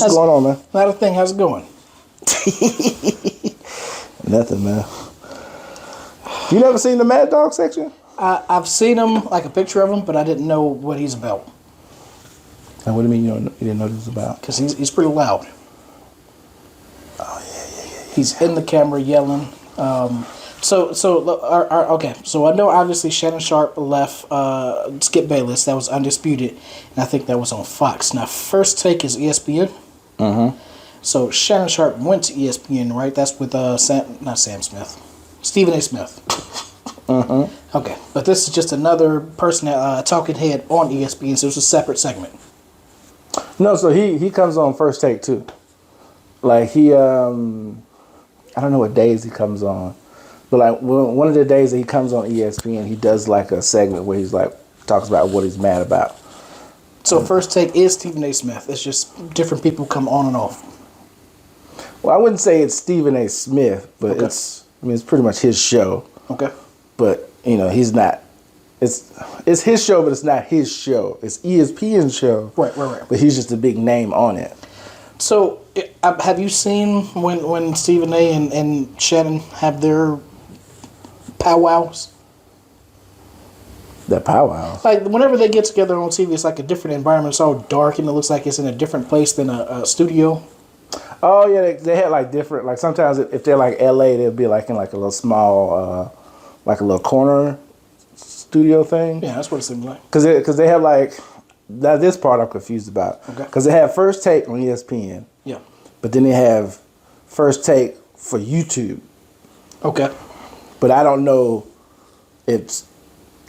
What's going on, man? Not a thing. How's it going? Nothing, man. You never seen the Mad Dog section? I've seen him, like a picture of him, but I didn't know what he's about. And what do you mean you didn't know what he's about? Because he's pretty loud. Oh, yeah. He's in the camera yelling. Okay. So I know obviously Shannon Sharp left Skip Bayless. That was Undisputed. And I think that was on Fox. Now, First Take is ESPN. Mm-hmm. So Shannon Sharp went to ESPN, right? That's with Stephen A. Smith. Mm-hmm. Okay. But this is just another person, talking head on ESPN. So it's a separate segment. No, so he comes on First Take, too. Like, I don't know what days he comes on. But, like, one of the days that he comes on ESPN, he does, like, a segment where he's, like, talks about what he's mad about. So First Take is Stephen A. Smith. It's just different people come on and off. Well, I wouldn't say it's Stephen A. Smith, but okay. it's pretty much his show. Okay. But, he's not. It's his show, but it's not his show. It's ESPN's show. Right. But he's just a big name on it. So, have you seen when Stephen A. and Shannon have their powwows? The powwows? Like, whenever they get together on TV, it's like a different environment. It's all dark, and it looks like it's in a different place than a studio. Oh, yeah. They had, like, different... Like, sometimes if they're, like, L.A., they'll be, like, in, like, a little small... like, a little corner studio thing. Yeah, that's what it seems like. Because they have, like... Now, this part I'm confused about. Okay. Because they have First Take on ESPN. Yeah. But then they have First Take for YouTube. Okay. But I don't know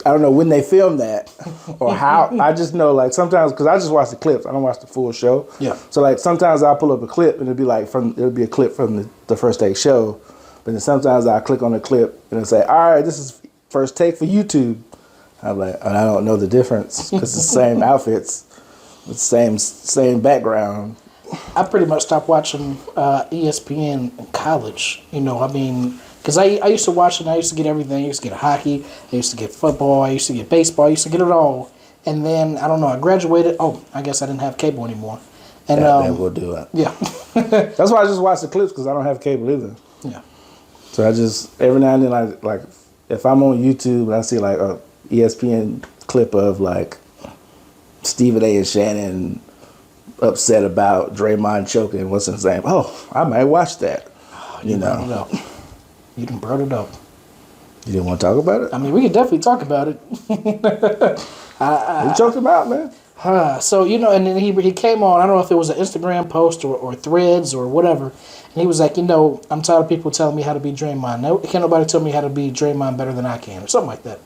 when they film that or how. I just know, like, sometimes, because I just watch the clips. I don't watch the full show. Yeah. So, like, sometimes I'll pull up a clip and it'll be a clip from the First Take show. But then sometimes I'll click on the clip and it'll say, all right, this is First Take for YouTube. I'm like, and I don't know the difference because it's the same outfits, the same background. I pretty much stopped watching ESPN in college. Because I used to watch it and I used to get everything. I used to get hockey, I used to get football, I used to get baseball, I used to get it all. And then, I don't know, I graduated. Oh, I guess I didn't have cable anymore. And that will do it. Yeah. That's why I just watch the clips because I don't have cable either. Yeah. So I just, every now and then, like if I'm on YouTube and I see like a ESPN clip of like Stephen A. and Shannon upset about Draymond choking, what's his name? Oh, I might watch that. You brought it up. You done brought it up. You didn't want to talk about it? I mean, we could definitely talk about it. What you talking about, man? So, and then he came on, I don't know if it was an Instagram post or Threads or whatever, and he was like, I'm tired of people telling me how to be Draymond. No, can't nobody tell me how to be Draymond better than I can, or something like that.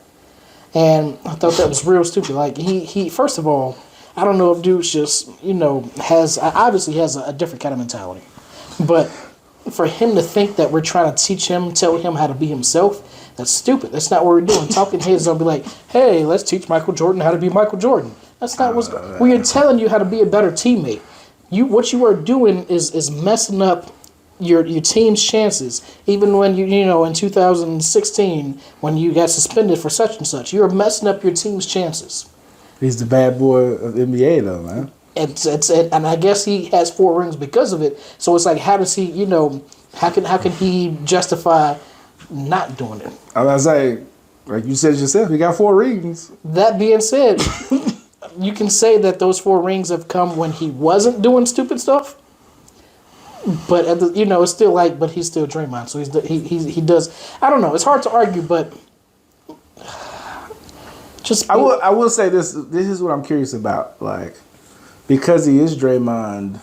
And I thought that was real stupid. Like, he first of all, I don't know if dude's just, obviously has a different kind of mentality. But for him to think that we're trying to tell him how to be himself, that's stupid. That's not what we're doing. Talking heads don't be like, hey, let's teach Michael Jordan how to be Michael Jordan. That's not what's going on. We are telling you how to be a better teammate. What you are doing is messing up your team's chances. Even when in 2016 when you got suspended for such and such, you're messing up your team's chances. He's the bad boy of NBA though, man. And I guess he has 4 rings because of it. So it's like, how does he, how can he justify not doing it? I was like you said yourself, he got 4 rings. That being said, you can say that those 4 rings have come when he wasn't doing stupid stuff. But it's still like, but he's still Draymond, so he does. I don't know. It's hard to argue, but just I will say this. This is what I'm curious about. Like, because he is Draymond,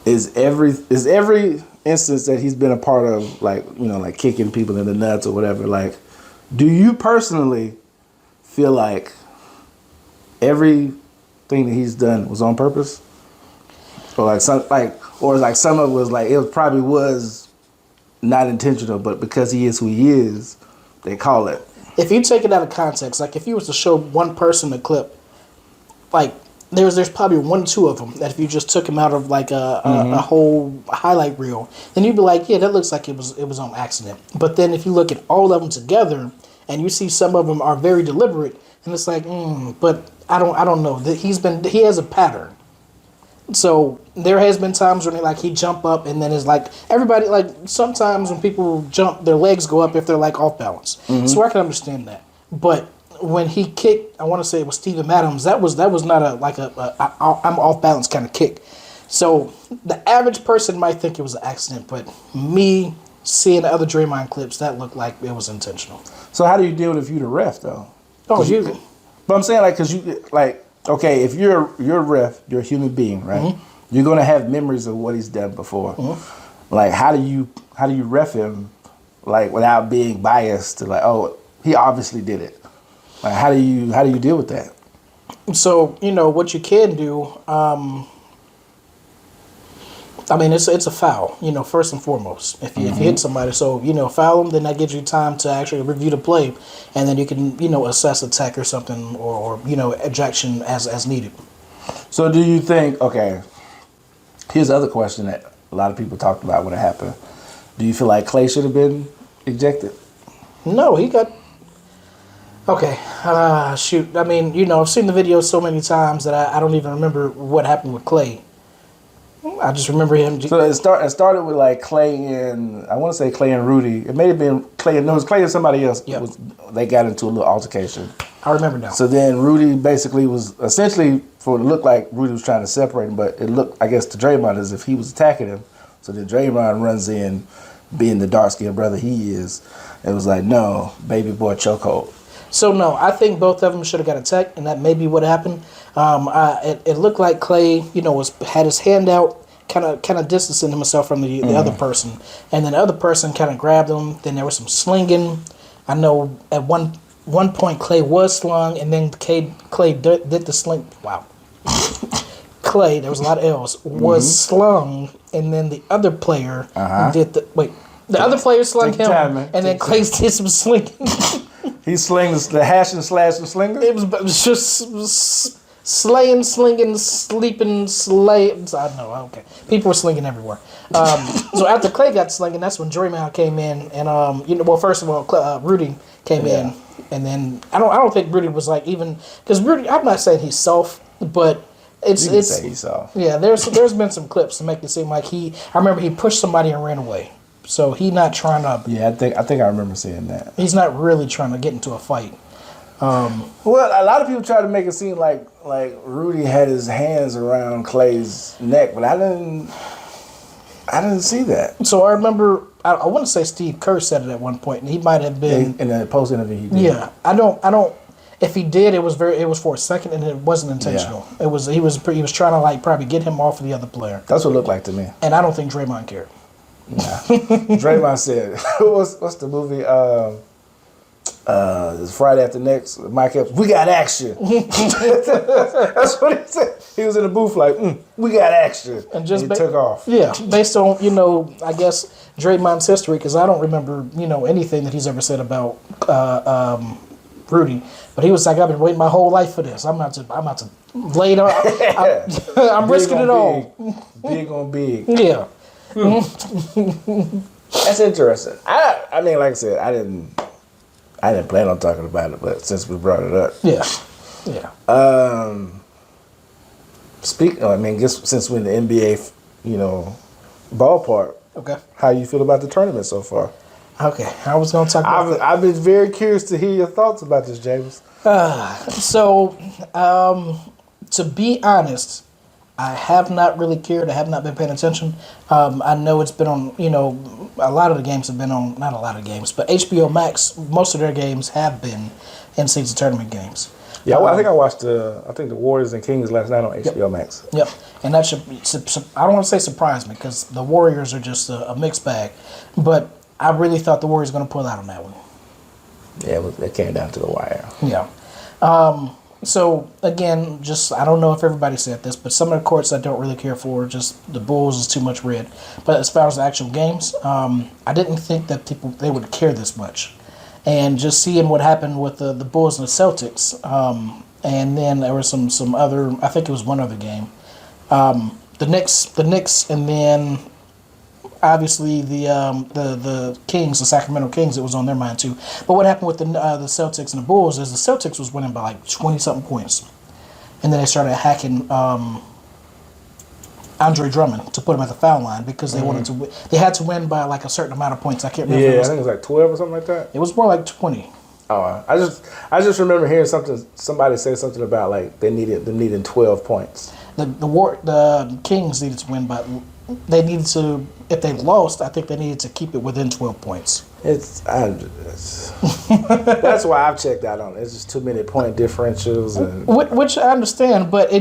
is every instance that he's been a part of, like like kicking people in the nuts or whatever. Like, do you personally feel like everything that he's done was on purpose, or some of it was like it probably was not intentional, but because he is who he is, they call it. If you take it out of context, like if you was to show one person a clip, like there's probably 1 or 2 of them that if you just took him out of like a whole highlight reel, then you'd be like, yeah, that looks like it was on accident. But then if you look at all of them together and you see some of them are very deliberate, and it's like, but I don't know that he has a pattern. So there has been times when he jump up and then it's like everybody like sometimes when people jump their legs go up if they're like off balance. So I can understand that. But when he kicked, I want to say it was Steven Adams. That was not a I'm off balance kind of kick. So the average person might think it was an accident, but me seeing the other Draymond clips, that looked like it was intentional. So how do you deal with if you the ref though? Oh, you. But I'm saying because you okay, if you're a ref, you're a human being, right? You're gonna have memories of what he's done before. Like how do you ref him like without being biased to like, oh, he obviously did it. Like how do you deal with that? So what you can do. I mean, it's a foul. First and foremost, if you hit somebody, so foul them, then that gives you time to actually review the play, and then you can assess attack or something or ejection as needed. So do you think? Okay, here's the other question that a lot of people talked about when it happened. Do you feel like Clay should have been ejected? No, he got. Okay, shoot. I mean, I've seen the video so many times that I don't even remember what happened with Clay. I just remember him. So it started with like Clay and I want to say Clay and Rudy. It may have been Clay and no, it was Clay and somebody else. Yep. They got into a little altercation. I remember now. So then Rudy basically was essentially for it looked like Rudy was trying to separate him, but it looked I guess to Draymond as if he was attacking him. So then Draymond runs in, being the dark skinned brother he is. It was like no, baby boy chokehold. So no, I think both of them should have got attacked, and that may be what happened. It looked like Clay, had his hand out, kind of distancing himself from the other person, and then the other person kind of grabbed him. Then there was some slinging. I know at one point Clay was slung, and then Clay did the sling. Wow. Clay, there was a lot of L's, was slung, and then the other player did the other player slung him, and then Clay did some slinging. He slings the hash and slash and slinger? It was just slaying, slinging, sleeping, slay. I don't know. Okay. People were slinging everywhere. So after Clay got slinging, that's when Draymond came in. And, well, first of all, Rudy came in. And then I don't think Rudy was like even. Because Rudy, I'm not saying he's soft, but it's. You can say he's soft. Yeah, there's been some clips to make it seem like I remember he pushed somebody and ran away. So he not trying to. Yeah, I think I remember seeing that. He's not really trying to get into a fight. Well, a lot of people try to make it seem like Rudy had his hands around Clay's neck, but I didn't see that. So I remember, I want to say Steve Kerr said it at one point, and he might have been in the post interview. He did. Yeah, I don't. If he did, it was for a second, and it wasn't intentional. Yeah. He was trying to like probably get him off of the other player. That's what it looked like to me. And I don't think Draymond cared. Nah. Draymond said, "What's the movie? It's Friday After Next. Mike Epps, we got action." That's what he said. He was in the booth like, "We got action," and he took off. Yeah, based on I guess Draymond's history, because I don't remember anything that he's ever said about Rudy. But he was like, "I've been waiting my whole life for this. I'm about to lay it on. I'm risking it all. Big on big." Yeah. That's interesting. I mean, like I said, I didn't plan on talking about it, but since we brought it up, yeah. Since we're in the NBA, ballpark. Okay. How you feel about the tournament so far? Okay, I was going to talk about that. I've been very curious to hear your thoughts about this, James. To be honest, I have not really cared. I have not been paying attention. I know it's been on, a lot of the games have been on, not a lot of games, but HBO Max, most of their games have been in-season tournament games. Yeah, I think I watched the Warriors and Kings last night on HBO Max. Yep, and that should, I don't want to say surprise me, because the Warriors are just a mixed bag, but I really thought the Warriors were going to pull out on that one. Yeah, it came down to the wire. Yeah. So, again, I don't know if everybody said this, but some of the courts I don't really care for, just the Bulls is too much red. But as far as the actual games, I didn't think that they would care this much. And just seeing what happened with the Bulls and the Celtics, and then there was some other, I think it was one other game. The Knicks, and then obviously the Kings, the Sacramento Kings, it was on their mind too. But what happened with the Celtics and the Bulls is the Celtics was winning by like 20-something points. And then they started hacking Andre Drummond to put him at the foul line because they wanted to. They had to win by like a certain amount of points. I can't remember. Yeah, I think it was like 12 or something like that. It was more like 20. Oh, I just remember hearing somebody say something about like them needing 12 points. The Kings needed to win, but they needed to. If they lost, I think they needed to keep it within 12 points. That's why I've checked out on it. It's just too many point differentials, and Which I understand, but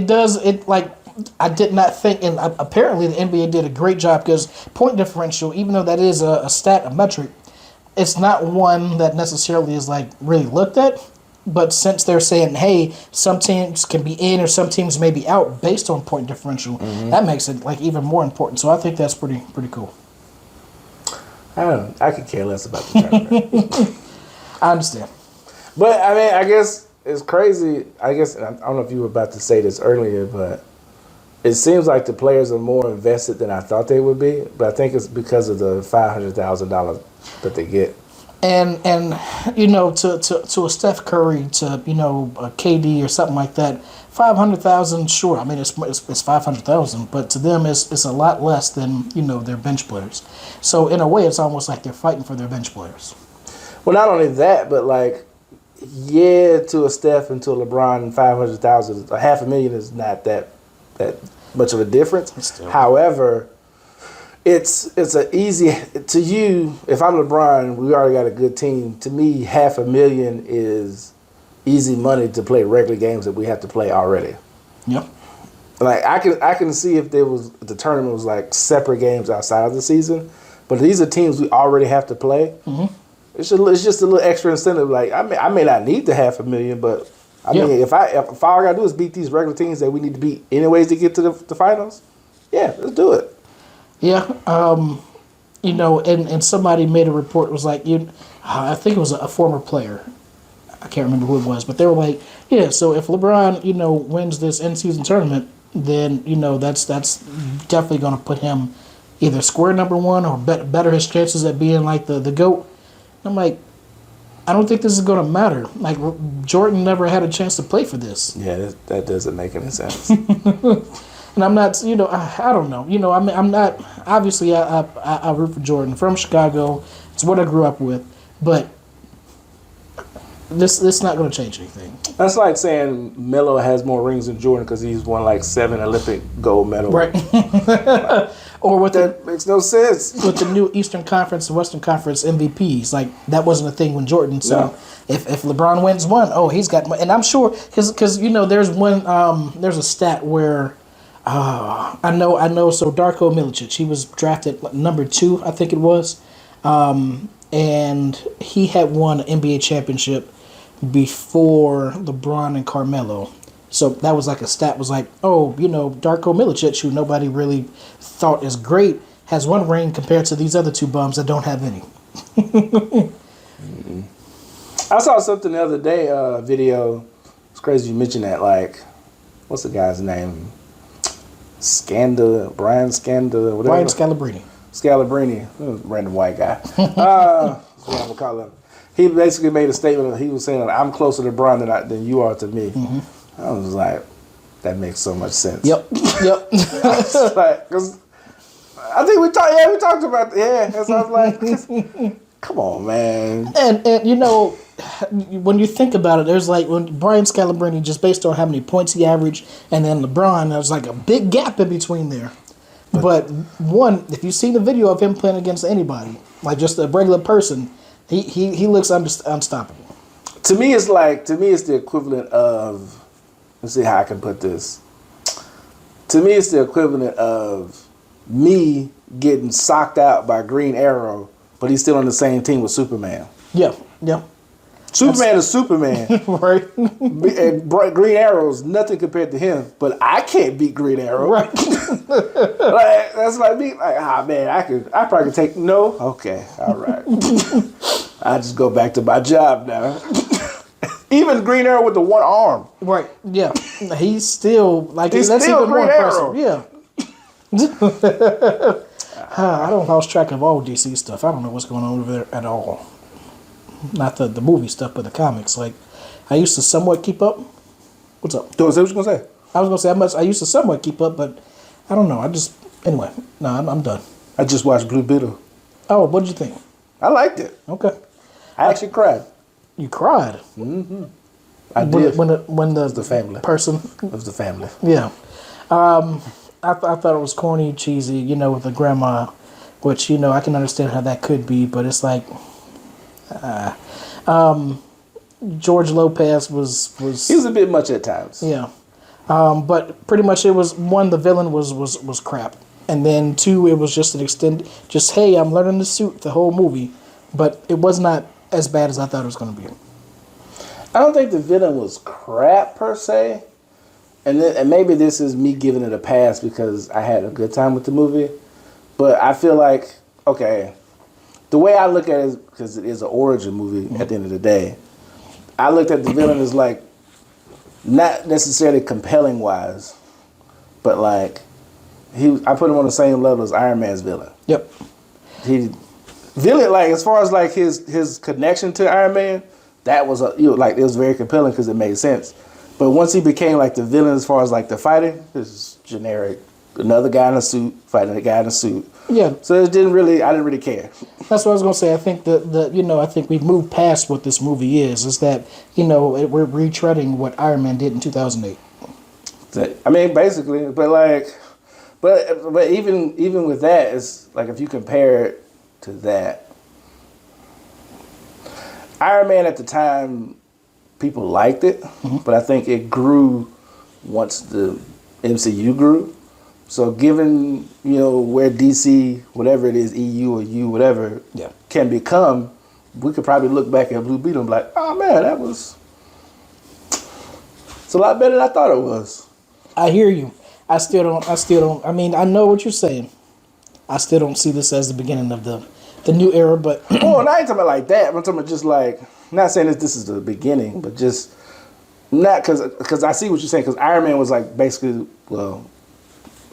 I did not think, and apparently the NBA did a great job because point differential, even though that is a stat, a metric, it's not one that necessarily is like really looked at. But since they're saying, hey, some teams can be in or some teams may be out based on point differential, that makes it like even more important. So I think that's pretty cool. I don't know. I could care less about the tournament. I understand. But I mean, I guess it's crazy. I don't know if you were about to say this earlier, but it seems like the players are more invested than I thought they would be. But I think it's because of the $500,000 that they get. And you know, to a Steph Curry, to, you know, a KD or something like that, 500,000, sure. I mean, it's 500,000, but to them it's a lot less than, you know, their bench players. So in a way, it's almost like they're fighting for their bench players. Well, not only that, but like, yeah, to a Steph and to a LeBron, 500,000, $500,000 is not that much of a difference. However, it's an easy to you. If I'm LeBron, we already got a good team. To me, $500,000 is easy money to play regular games that we have to play already. Yep. Like I can see if the tournament was like separate games outside of the season, but these are teams we already have to play. Mm-hmm. It's just a little extra incentive. Like I may not need the $500,000, but I mean if all I gotta do is beat these regular teams that we need to beat anyways to get to the finals, yeah, let's do it. Yeah, you know, and somebody made a report. It was like, I think it was a former player. I can't remember who it was, but they were like, yeah, so if LeBron, you know, wins this in-season tournament, then, you know, that's definitely going to put him either square number one or better his chances at being like the GOAT. I'm like, I don't think this is going to matter. Like, Jordan never had a chance to play for this. Yeah, that doesn't make any sense. And I'm not, you know, I don't know. You know, I mean, I'm not, obviously, I root for Jordan. From Chicago. It's what I grew up with. But this not going to change anything. That's like saying Melo has more rings than Jordan because he's won like 7 Olympic gold medals. Right. Or with that makes no sense. With the new Eastern Conference and Western Conference MVPs, like that wasn't a thing when Jordan. So no. if LeBron wins one, he's got, and I'm sure because you know there's a stat where. I know. So Darko Milicic, he was drafted number 2, I think it was, and he had won an NBA championship before LeBron and Carmelo. So that was like a stat. Was like, you know, Darko Milicic, who nobody really thought is great, has 1 ring compared to these other 2 bums that don't have any. I saw something the other day. Video. It's crazy you mentioned that. Like, what's the guy's name? Brian Scalabrine. Random white guy. That's what I'm gonna call him. He basically made a statement. He was saying, "I'm closer to Brian than you are to me." Mm-hmm. I was like, "That makes so much sense." Yep. Like, cause I think we talked about that. So I was like, "Come on, man." And you know, when you think about it, there's like when Brian Scalabrine, just based on how many points he averaged, and then LeBron, there's like a big gap in between there. But one, if you see the video of him playing against anybody, like just a regular person, he looks unstoppable. To me, it's the equivalent of, let's see how I can put this. To me, it's the equivalent of me getting socked out by Green Arrow, but he's still on the same team with Superman. Yeah. Superman is Superman. Right. And Green Arrow is nothing compared to him, but I can't beat Green Arrow. Right. Like, that's like me. Like, man, I probably could take, no? Okay, all right. I just go back to my job now. Even Green Arrow with the 1 arm. Right, yeah. He's still, like, that's still even more Green impressive. Arrow. Yeah. I don't lose track of all DC stuff. I don't know what's going on over there at all. Not the movie stuff, but the comics. Like, I used to somewhat keep up. What's up? So, what you gonna say? I was gonna say I used to somewhat keep up, but I don't know. Anyway. No, I'm done. I just watched Blue Beetle. Oh, what did you think? I liked it. Okay. I actually cried. You cried. I did. When the family. person. It was the family. Yeah. I thought it was corny, cheesy, with the grandma, which, I can understand how that could be, but it's like, George Lopez was. He was a bit much at times. Yeah. But pretty much it was, one, the villain was crap. And then two, it was just hey, I'm learning the suit the whole movie. But it was not as bad as I thought it was going to be. I don't think the villain was crap per se. And maybe this is me giving it a pass because I had a good time with the movie. But I feel like, okay, the way I look at it is, because it is an origin movie at the end of the day, I looked at the villain as like, not necessarily compelling wise, but like, I put him on the same level as Iron Man's villain. Yep. Villain, like, as far as like his connection to Iron Man, that was it was very compelling because it made sense. But once he became like the villain as far as like the fighting, this is generic. Another guy in a suit fighting a guy in a suit. Yeah. So I didn't really care. That's what I was gonna say. I think I think we've moved past what this movie is that, we're retreading what Iron Man did in 2008. I mean, basically, but even with that, it's like if you compare it to that, Iron Man at the time, people liked it, but I think it grew once the MCU grew. So given, where DC, whatever it is, EU or U, whatever, can become, we could probably look back at Blue Beetle and be like, oh man, it's a lot better than I thought it was. I hear you. I still don't, I mean, I know what you're saying. I still don't see this as the beginning of the new era, but... Oh, and I ain't talking about like that. I'm talking about just like, not saying that this is the beginning, but just, not because I see what you're saying, because Iron Man was like basically, well,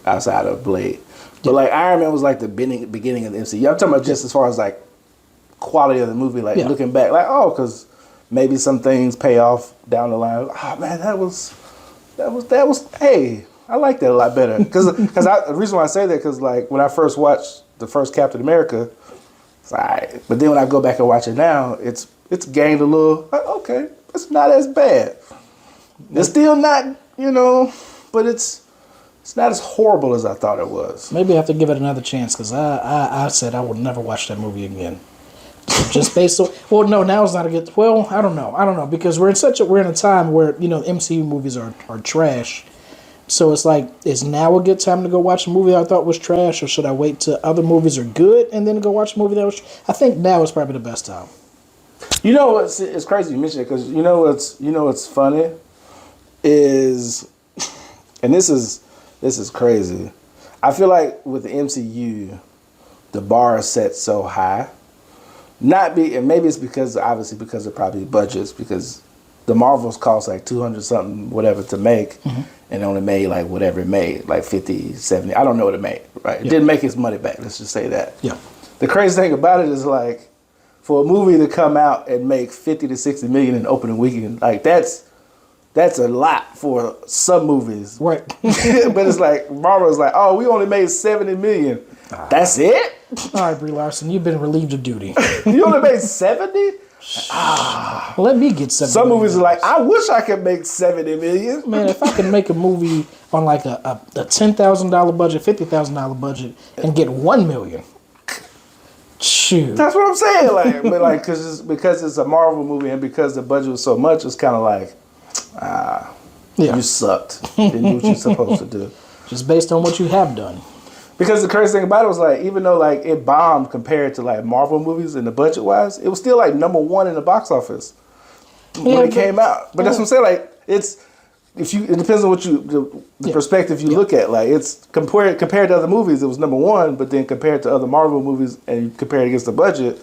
outside of Blade. But like Iron Man was like the beginning of the MCU. I'm talking about just as far as like quality of the movie, like looking back, like, oh, because maybe some things pay off down the line. Oh man, that was, hey, I like that a lot better. Because the reason why I say that, because like when I first watched the first Captain America, it's all right. But then when I go back and watch it now, it's gained a little, like, okay, it's not as bad. It's still not, but it's not as horrible as I thought it was. Maybe I have to give it another chance, because I said I would never watch that movie again. So just based on, well, no, now it's not a good, well, I don't know, because we're in a time where, MCU movies are trash. So it's like, is now a good time to go watch a movie I thought was trash, or should I wait till other movies are good and then go watch a movie that was? I think now is probably the best time. It's crazy you mention it, because what's funny is, and this is crazy. I feel like with the MCU, the bar is set so high. And maybe it's because of probably budgets, because the Marvels cost like 200 something whatever to make, and only made like whatever it made, like 50, 70. I don't know what it made, right? It didn't make its money back, let's just say that. Yeah. The crazy thing about it is, like, for a movie to come out and make 50 to 60 million in opening weekend, like that's a lot for some movies. Right. But it's like, Marvel's like, oh, we only made 70 million. That's it? All right, Brie Larson, you've been relieved of duty. You only made 70? Let me get 70 Some million. movies are like, I wish I could make 70 million. Man, if I can make a movie on like a $10,000 budget, $50,000 budget, and get 1 million. Shoot. That's what I'm saying. Like, but like, because it's a Marvel movie and because the budget was so much, it's kind of like, you sucked. Didn't do what you're supposed to do. Just based on what you have done. Because the crazy thing about it was, like, even though like it bombed compared to like Marvel movies in the budget wise, it was still like #1 in the box office when it came out. But that's what I'm saying. Like, it depends on what the perspective you look at. Like, it's compared to other movies, it was #1, but then compared to other Marvel movies and you compare it against the budget,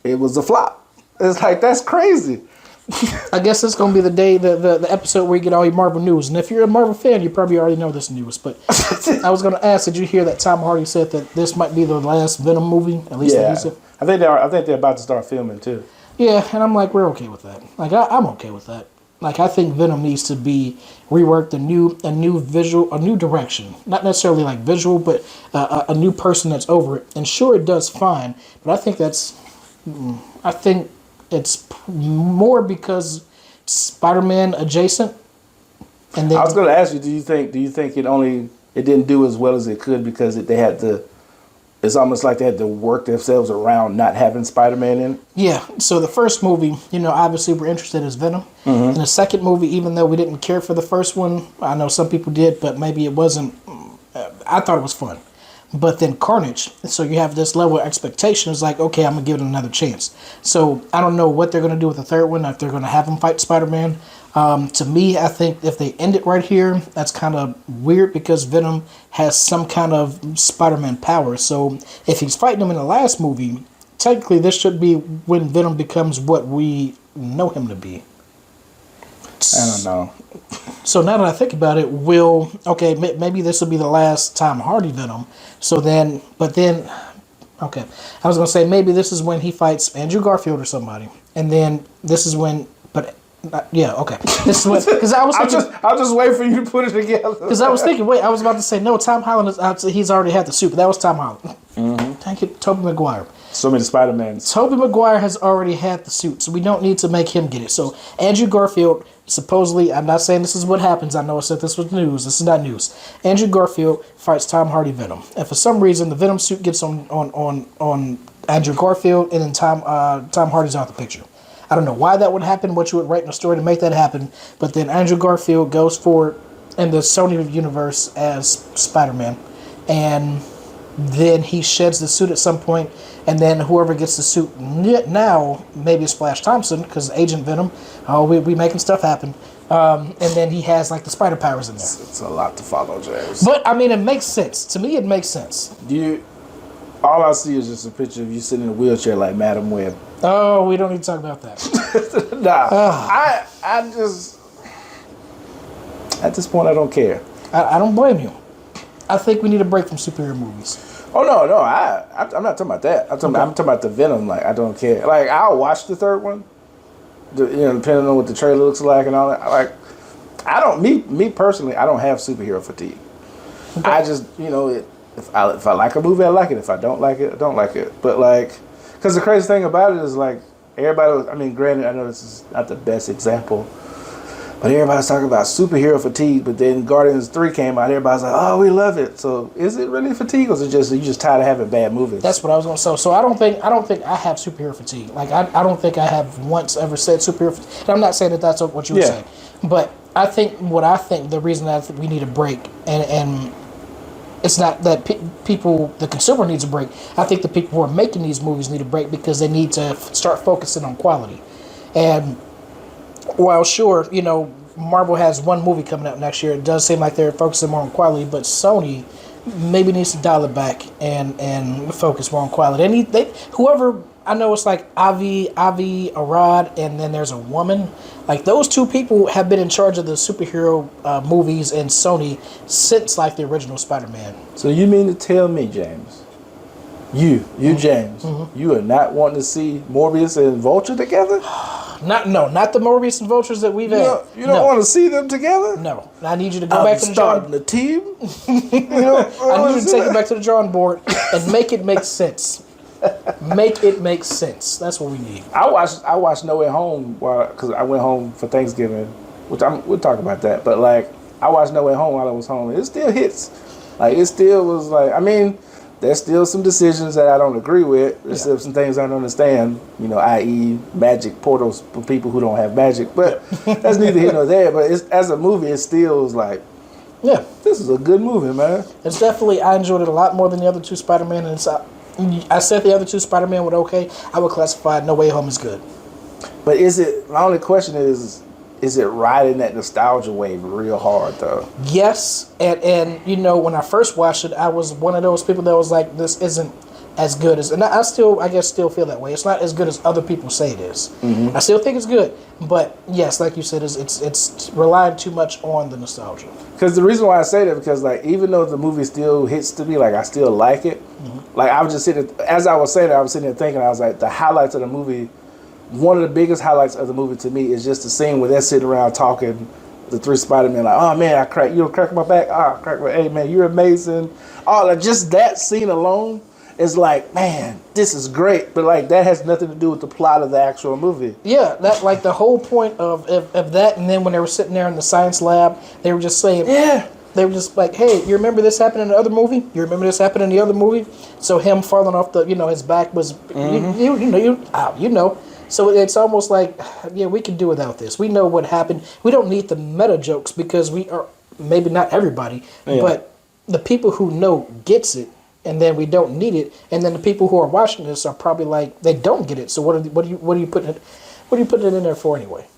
it was a flop. It's like, that's crazy. I guess it's going to be the day, the episode where you get all your Marvel news. And if you're a Marvel fan, you probably already know this news. But I was going to ask, did you hear that Tom Hardy said that this might be the last Venom movie? At least that he said. I think they're about to start filming too. Yeah, and I'm like, we're okay with that. Like, I'm okay with that. Like I think Venom needs to be reworked, a new visual, a new direction. Not necessarily like visual, but a new person that's over it. And sure, it does fine, but I think it's more because Spider-Man adjacent. And then I was going to ask you, do you think it didn't do as well as it could because they had to? It's almost like they had to work themselves around not having Spider-Man in it. Yeah. So the first movie, obviously we're interested as Venom. Mm-hmm. And the second movie, even though we didn't care for the first one, I know some people did, but maybe it wasn't. I thought it was fun. But then Carnage, so you have this level of expectation. It's like, okay, I'm going to give it another chance. So I don't know what they're going to do with the third one, if they're going to have him fight Spider-Man. To me, I think if they end it right here, that's kind of weird because Venom has some kind of Spider-Man power. So if he's fighting him in the last movie, technically this should be when Venom becomes what we know him to be. I don't know. So now that I think about it, maybe this will be the last Tom Hardy Venom. Okay. I was going to say maybe this is when he fights Andrew Garfield or somebody. And then this is when, okay. This is what, because I was thinking, I'll just wait for you to put it together. Because I was thinking, I was about to say, no, Tom Holland, he's already had the suit, but that was Tom Holland. Mm-hmm. Thank you, Tobey Maguire. So many Spider-Mans. Tobey Maguire has already had the suit, so we don't need to make him get it. So Andrew Garfield, supposedly, I'm not saying this is what happens. I know I said this was news. This is not news. Andrew Garfield fights Tom Hardy Venom, and for some reason, the Venom suit gets on Andrew Garfield, and then Tom Hardy's out the picture. I don't know why that would happen, what you would write in a story to make that happen, but then Andrew Garfield goes for in the Sony universe as Spider-Man, and then he sheds the suit at some point, and then whoever gets the suit now, maybe it's Flash Thompson, because Agent Venom, we making stuff happen, and then he has like the spider powers in there. It's a lot to follow, James. But, I mean, it makes sense. To me, it makes sense. All I see is just a picture of you sitting in a wheelchair like Madam Web. Oh, we don't need to talk about that. I just, at this point, I don't care. I don't blame you. I think we need a break from superhero movies. Oh no, I'm not talking about that. I'm talking about the Venom. Like, I don't care. Like, I'll watch the third one, depending on what the trailer looks like and all that. Like, I don't. Me personally, I don't have superhero fatigue. Okay. I just, if I like a movie, I like it. If I don't like it, I don't like it. But like, because the crazy thing about it is like everybody. Granted, I know this is not the best example. But everybody's talking about superhero fatigue, but then Guardians 3 came out, everybody's like, oh, we love it. So is it really fatigue, or is it just you just tired of having bad movies? That's what I was going to say. So I don't think I have superhero fatigue. Like, I don't think I have once ever said superhero fatigue. And I'm not saying that that's what you were saying. But I think the reason that we need a break, and it's not that the consumer needs a break. I think the people who are making these movies need a break because they need to start focusing on quality. And while sure, Marvel has one movie coming out next year, it does seem like they're focusing more on quality, but Sony maybe needs to dial it back and focus more on quality. Whoever, I know it's like Avi Arad, and then there's a woman. Like, those two people have been in charge of the superhero movies in Sony since like the original Spider-Man. So you mean to tell me, James, you James, you are not wanting to see Morbius and Vulture together? Not the Morbius and Vultures that we've had. You don't want to see them together? No. I need you to go back to the drawing board. The team? I need you to take it back to the drawing board and make it make sense. Make it make sense. That's what we need. I watched No Way Home because I went home for Thanksgiving, which we'll talk about that. But like, I watched No Way Home while I was home. It still hits. Like, it still was like, there's still some decisions that I don't agree with. There's still some things I don't understand, i.e. magic portals for people who don't have magic. But that's neither here nor there. But as a movie, it still is like, this is a good movie, man. It's definitely, I enjoyed it a lot more than the other two Spider-Man. And I said the other two Spider-Man were okay. I would classify No Way Home as good. But my only question is it riding that nostalgia wave real hard, though? Yes, and when I first watched it, I was one of those people that was like, this isn't as good as, and I guess still feel that way. It's not as good as other people say it is. Mm-hmm. I still think it's good, but yes, like you said, it's relying too much on the nostalgia. Because the reason why I say that, because like, even though the movie still hits to me, like, I still like it. Mm-hmm. Like, I was just sitting, as I was saying it, I was sitting there thinking, I was like, the highlights of the movie one of the biggest highlights of the movie to me is just the scene where they're sitting around talking, the three Spider-Men, like, oh man, crack my back, hey man, you're amazing. Oh, like just that scene alone is like, man, this is great. But like that has nothing to do with the plot of the actual movie. Yeah, that like the whole point of that, and then when they were sitting there in the science lab, they were just saying, Yeah. They were just like, hey, you remember this happened in the other movie? You remember this happened in the other movie? So him falling off the, his back was, you know. So it's almost like, yeah, we can do without this. We know what happened. We don't need the meta jokes because we are, maybe not everybody, but the people who know gets it, and then we don't need it. And then the people who are watching this are probably like, they don't get it. So what are you putting it in there for anyway?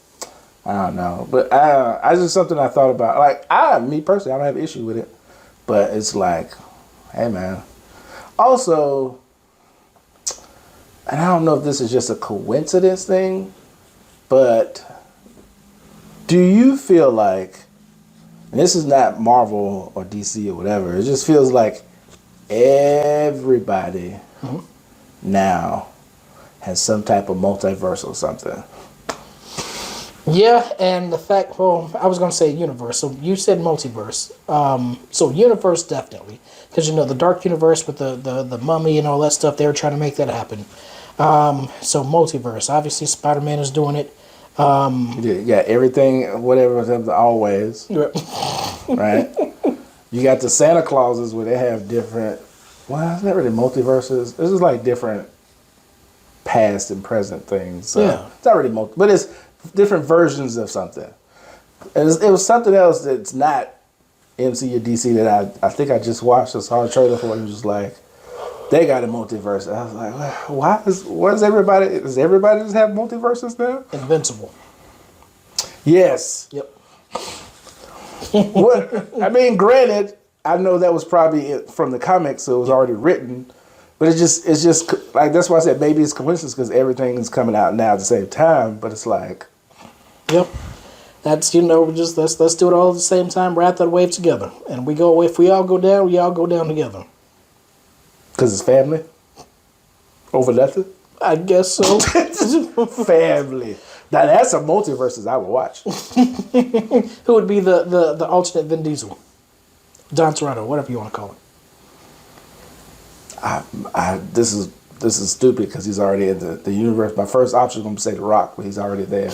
I don't know, but I just something I thought about. Like me personally, I don't have an issue with it, but it's like, hey man. Also, and I don't know if this is just a coincidence thing, but do you feel like, and this is not Marvel or DC or whatever, it just feels like everybody now has some type of multiverse or something. Yeah, and the fact, well, I was going to say universe. So you said multiverse. So universe, definitely. Because, the dark universe with the mummy and all that stuff, they were trying to make that happen. So multiverse. Obviously, Spider-Man is doing it. You got everything, whatever, always. Right? You got the Santa Clauses where they have different, well, it's not really multiverses. This is like different past and present things. So Yeah. It's not really but it's different versions of something. It was something else that's not MC or DC that I think I just watched. I saw a trailer for it and was just like, they got a multiverse. I was like, does everybody just have multiverses now? Invincible. Yes. Yep. I mean, granted, I know that was probably it from the comics, so it was already written. But it's just like, that's why I said maybe it's coincidence because everything is coming out now at the same time. But it's like, yep. That's just let's do it all at the same time. Ride that wave together, and if we all go down, we all go down together. Because it's family over nothing. I guess so. Family. Now that's a multiverses I would watch. Who would be the alternate Vin Diesel? Don Toretto, whatever you want to call it. This is stupid because he's already in the universe. My first option is going to say The Rock, but he's already there.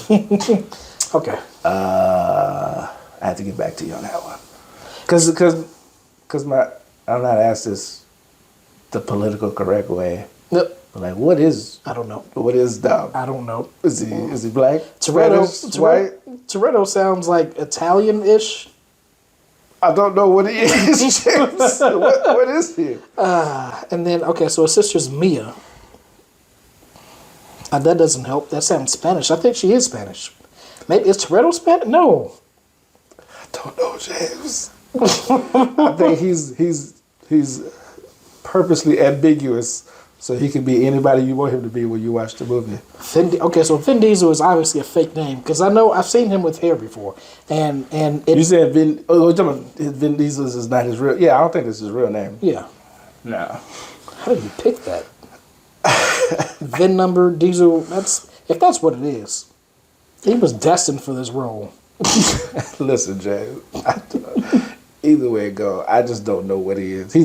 Okay. I had to get back to you on that one. Because I'm not asked this the political correct way. Yep. But like, what is? I don't know. What is Dom? I don't know. Is he black? Toretto, white? Toretto sounds like Italian-ish. I don't know what he is. what is he? And then, okay, so his sister's Mia. That doesn't help. That sounds Spanish. I think she is Spanish. Maybe is Toretto Spanish? No. I don't know, James. I think he's purposely ambiguous so he can be anybody you want him to be when you watch the movie. Okay, so Vin Diesel is obviously a fake name because I know I've seen him with hair before, and you said Vin. Oh, you're talking about Vin Diesel is not his real. Yeah, I don't think it's his real name. Yeah. No. How did you pick that? VIN number Diesel. If that's what it is. He was destined for this role. Listen, Jay. Either way it go, I just don't know what he is.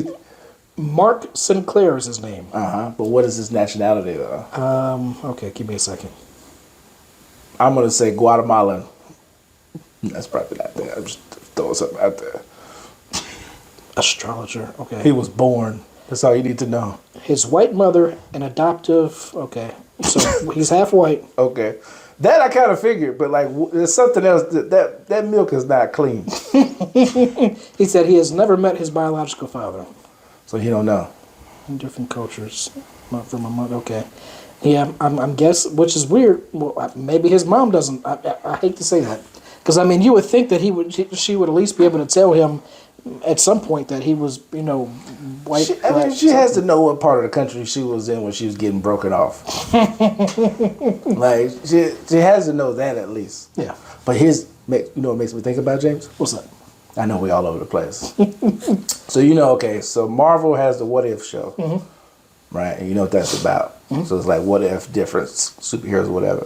Mark Sinclair is his name. But what is his nationality though? Okay, give me a second. I'm gonna say Guatemalan. That's probably not there. I'm just throwing something out there. Astrologer. Okay. He was born. That's all you need to know. His white mother, an adoptive. Okay, so he's half white. Okay. That I kind of figured, but like, there's something else. That milk is not clean. He said he has never met his biological father. So he don't know. In different cultures, from a mother. Okay, yeah, I'm guess, which is weird. Well, maybe his mom doesn't. I hate to say that, because I mean, you would think that she would at least be able to tell him at some point that he was, white. She has to know what part of the country she was in when she was getting broken off. Like she has to know that at least. Yeah. But what makes me think about, James? What's that? I know we all over the place. So okay, so Marvel has the What If show. right? And you know what that's about. So it's like what if different superheroes or whatever.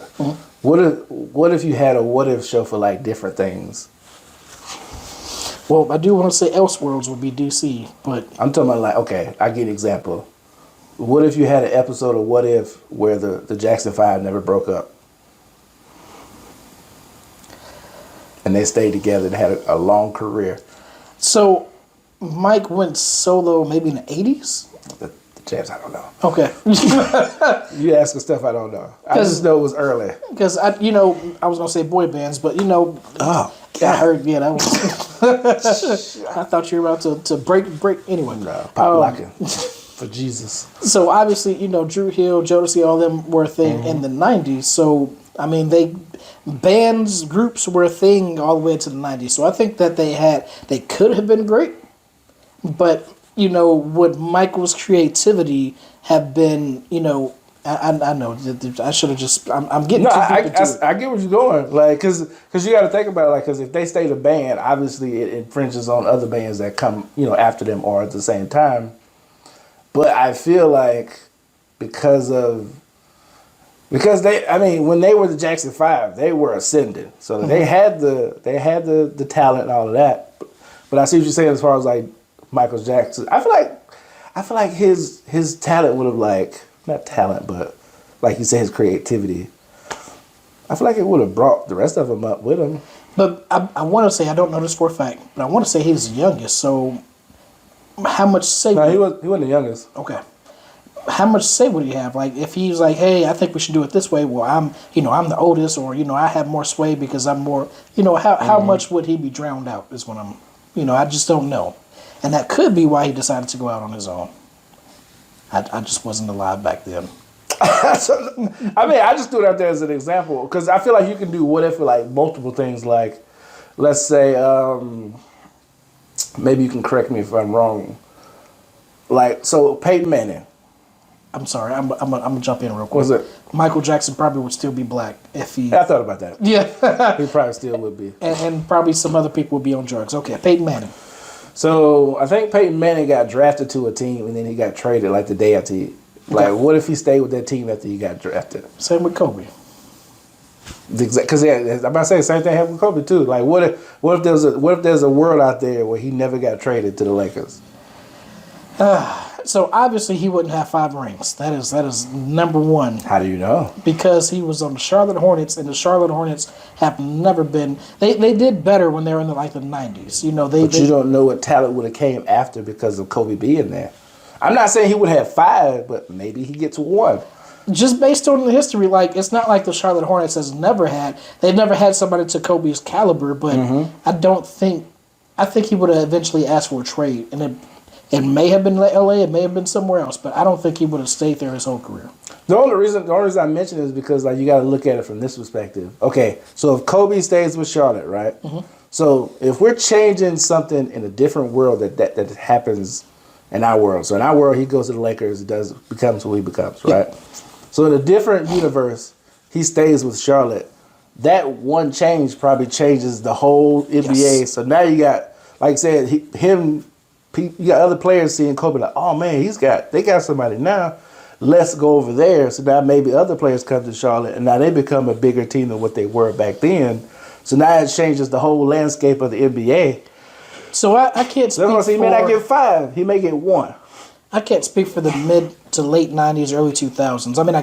What if you had a what if show for like different things? Well, I do want to say Elseworlds would be DC, but I'm talking about like, okay, I get an example. What if you had an episode of What If where the Jackson 5 never broke up? And they stayed together and had a long career. so Mike went solo maybe in the 80s. The Jabs, I don't know. Okay. You asking stuff I don't know. I just know it was early. Because I was gonna say boy bands, but Oh, I heard that was. I thought you were about to break anyway. No, pop locking for Jesus. So obviously, Drew Hill, Jodeci, all them were a thing in the '90s. So I mean, groups were a thing all the way to the '90s. So I think that they could have been great, but would Michael's creativity have been? I know I should have just. I'm getting too deep into it. I get where you're going, like, cause you got to think about it, like, cause if they stay the band, obviously it infringes on other bands that come, after them or at the same time. But I feel like because they, I mean, when they were the Jackson 5, they were ascending, so they had the talent and all of that. But I see what you're saying as far as like Michael Jackson. I feel like his talent would have like. Not talent, but like you said, his creativity. I feel like it would have brought the rest of them up with him. But I want to say, I don't know this for a fact, but I want to say he's the youngest. So how much say? No, he wasn't the youngest. Okay. How much say would he have? Like if he's like, hey, I think we should do it this way. Well, I'm the oldest, or I have more sway because I'm more. How much would he be drowned out? Is what I'm. I just don't know, and that could be why he decided to go out on his own. I just wasn't alive back then. I mean, I just threw it out there as an example because I feel like you can do what if for like multiple things. Like, let's say, maybe you can correct me if I'm wrong. Like, so Peyton Manning. I'm sorry. I'm gonna jump in real quick. What's it? Michael Jackson probably would still be black if he. I thought about that. Yeah. He probably still would be. And probably some other people would be on drugs. Okay, Peyton Manning. So I think Peyton Manning got drafted to a team and then he got traded like the day after. Like, what if he stayed with that team after he got drafted? Same with Kobe. Because I'm about to say the same thing happened with Kobe too. Like, what if there's a world out there where he never got traded to the Lakers? So obviously he wouldn't have 5 rings. That is number one. How do you know? Because he was on the Charlotte Hornets, and the Charlotte Hornets have never been. They did better when they were in the 90s. But you don't know what talent would have came after because of Kobe being there. I'm not saying he would have 5, but maybe he gets 1. Just based on the history, like it's not like the Charlotte Hornets they've never had somebody to Kobe's caliber. But I think he would have eventually asked for a trade, and it may have been LA, it may have been somewhere else, but I don't think he would have stayed there his whole career. The only reason I mention it is because like you got to look at it from this perspective. Okay, so if Kobe stays with Charlotte, right? So if we're changing something in a different world that happens in our world, so in our world he goes to the Lakers, becomes who he becomes, right? Yeah. So in a different universe, he stays with Charlotte. That one change probably changes the whole NBA. Yes. So now you got, like I said, you got other players seeing Kobe like, oh man, they got somebody now. Let's go over there. So now maybe other players come to Charlotte, and now they become a bigger team than what they were back then. So now it changes the whole landscape of the NBA. So I can't speak for... He may not get 5. He may get 1. I can't speak for the mid to late 90s, early 2000s. I mean,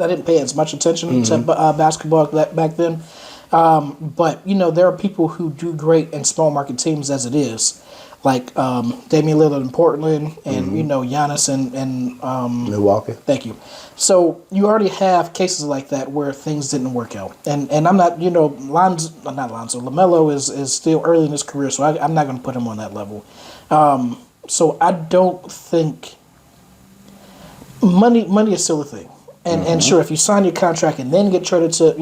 I didn't pay as much attention to basketball back then. But, there are people who do great in small market teams as it is. Like Damian Lillard in Portland and, Giannis in Milwaukee. Thank you. So you already have cases like that where things didn't work out. And I'm not, LaMelo is still early in his career, so I'm not going to put him on that level. So I don't think money is still a thing. And sure, if you sign your contract and then get traded to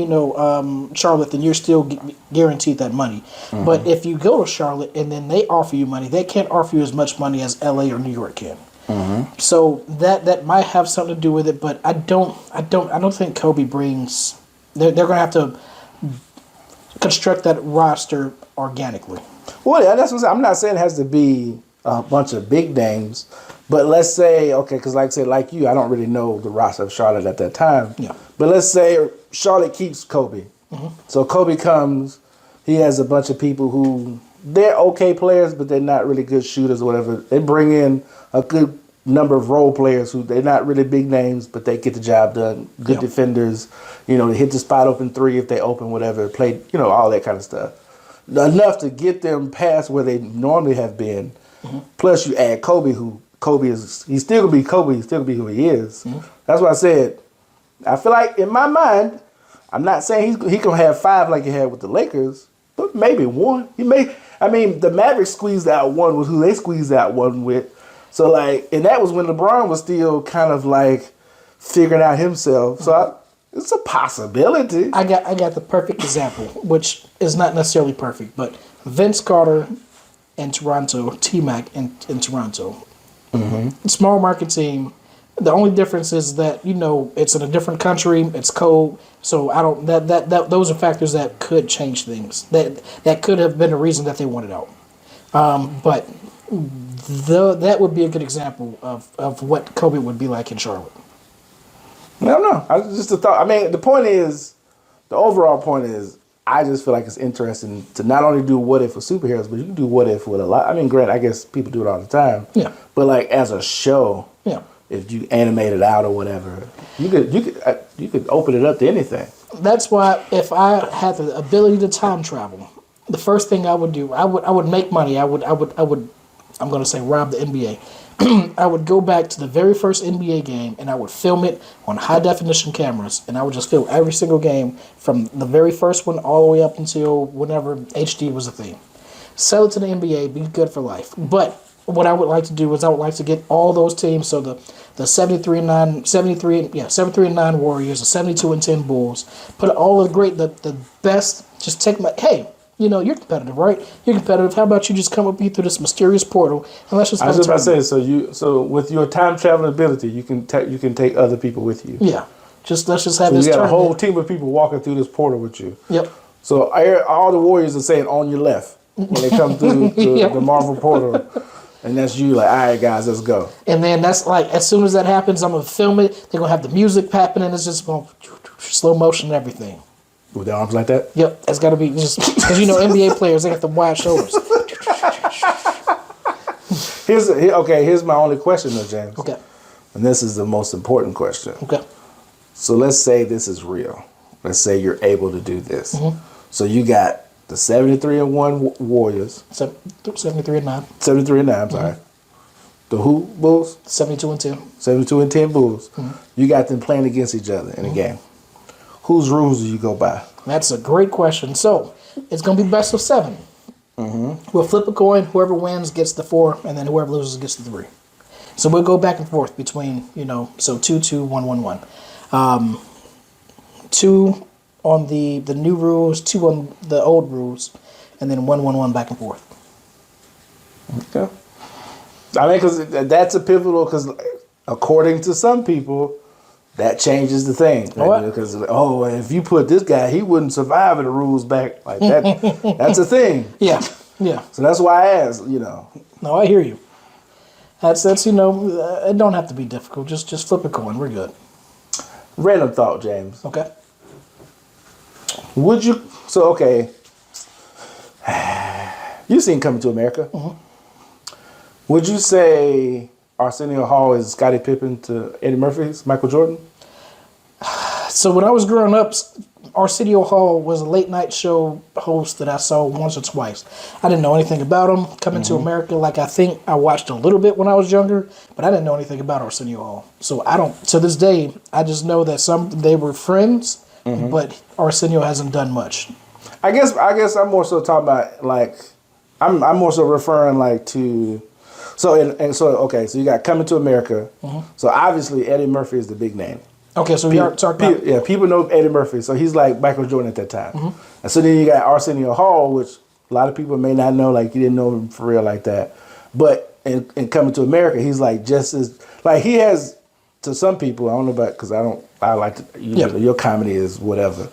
Charlotte, then you're still guaranteed that money. But if you go to Charlotte and then they offer you money, they can't offer you as much money as LA or New York can. So that might have something to do with it. But I don't think Kobe brings. They're going to have to construct that roster organically. Well, yeah, that's what I'm saying. I'm not saying it has to be a bunch of big names. But let's say, okay, because like I said, like you, I don't really know the roster of Charlotte at that time. Yeah. But let's say Charlotte keeps Kobe. So Kobe comes, he has a bunch of people who, they're okay players, but they're not really good shooters or whatever. They bring in a good number of role players who they're not really big names, but they get the job done. Good defenders, you know, they hit the spot open three if they open, whatever, play, you know, all that kind of stuff. Enough to get them past where they normally have been. Plus you add Kobe, who Kobe is, he's still going to be Kobe, he's still going to be who he is. That's why I said, I feel like in my mind, I'm not saying he can have 5 like he had with the Lakers, but maybe 1. He may. I mean, the Mavericks squeezed out 1 with who they squeezed out 1 with. So like, and that was when LeBron was still kind of like figuring out himself. So it's a possibility. I got the perfect example, which is not necessarily perfect, but Vince Carter in Toronto, T-Mac in Toronto, small market team. The only difference is that, you know, it's in a different country, it's cold, so I don't that those are factors that could change things. That could have been a reason that they wanted out. But that would be a good example of what Kobe would be like in Charlotte. I don't know. I just a thought. I mean, the point is, the overall point is, I just feel like it's interesting to not only do what if with superheroes, but you can do what if with a lot. I mean, granted, I guess people do it all the time. Yeah. But like as a show. Yeah. If you animate it out or whatever, you could open it up to anything. That's why if I had the ability to time travel, the first thing I would do, I would make money. I'm going to say rob the NBA. I would go back to the very first NBA game and I would film it on high definition cameras, and I would just film every single game from the very first one all the way up until whenever HD was a thing. Sell it to the NBA, be good for life. But what I would like to do is I would like to get all those teams, so the 73-9 Warriors, the 72-10 Bulls, put all of the best, just take my, hey, you know, you're competitive, right? You're competitive. How about you just come up here through this mysterious portal and let's just I was just about to say, so with your time traveling ability, you can take other people with you. Yeah. Let's just have so this you got a whole tournament. team of people walking through this portal with you. Yep. So all the Warriors are saying on your left when they come through the Marvel portal. And that's you, like, all right, guys, let's go. And then that's like, as soon as that happens, I'm going to film it. They're going to have the music happening. It's just going slow motion and everything. With the arms like that? Yep. That's got to be just, because, you know, NBA players, they got the wide shoulders. Here's my only question, though, James. Okay. And this is the most important question. Okay. So let's say this is real. Let's say you're able to do this. So you got the 73-1 Warriors. 73-9. 73-9, I'm sorry. The who Bulls? 72-10. 72-10 Bulls. You got them playing against each other in a game. Whose rules do you go by? That's a great question. So, it's going to be best of 7. We'll flip a coin. Whoever wins gets the 4, and then whoever loses gets the 3. So, we'll go back and forth between, you know, so 2-2, 1-1-1. 2 on the new rules, 2 on the old rules, and then 1-1-1 back and forth. Okay. I mean, because that's a pivotal, because according to some people, that changes the thing. Because, if you put this guy, he wouldn't survive in the rules back like that. That's a thing. Yeah, yeah. So that's why I asked, you know. No, I hear you. That's you know, it don't have to be difficult. Just flip a coin. We're good. Random thought, James. Okay. Would you? So okay. You've seen Coming to America. Would you say Arsenio Hall is Scottie Pippen to Eddie Murphy's Michael Jordan? So when I was growing up, Arsenio Hall was a late night show host that I saw once or twice. I didn't know anything about him. Coming to America, like I think I watched a little bit when I was younger, but I didn't know anything about Arsenio Hall. So I don't. To this day, I just know that they were friends, but Arsenio hasn't done much. I guess I'm more so talking about like I'm more so referring like to. So so you got Coming to America. So obviously Eddie Murphy is the big name. Okay, so we are talking about... Yeah, people know Eddie Murphy, so he's like Michael Jordan at that time. And so then you got Arsenio Hall, which a lot of people may not know, like you didn't know him for real like that. But in Coming to America, he's like just as... Like he has, to some people, I don't know about, because I like to, know, your comedy is whatever.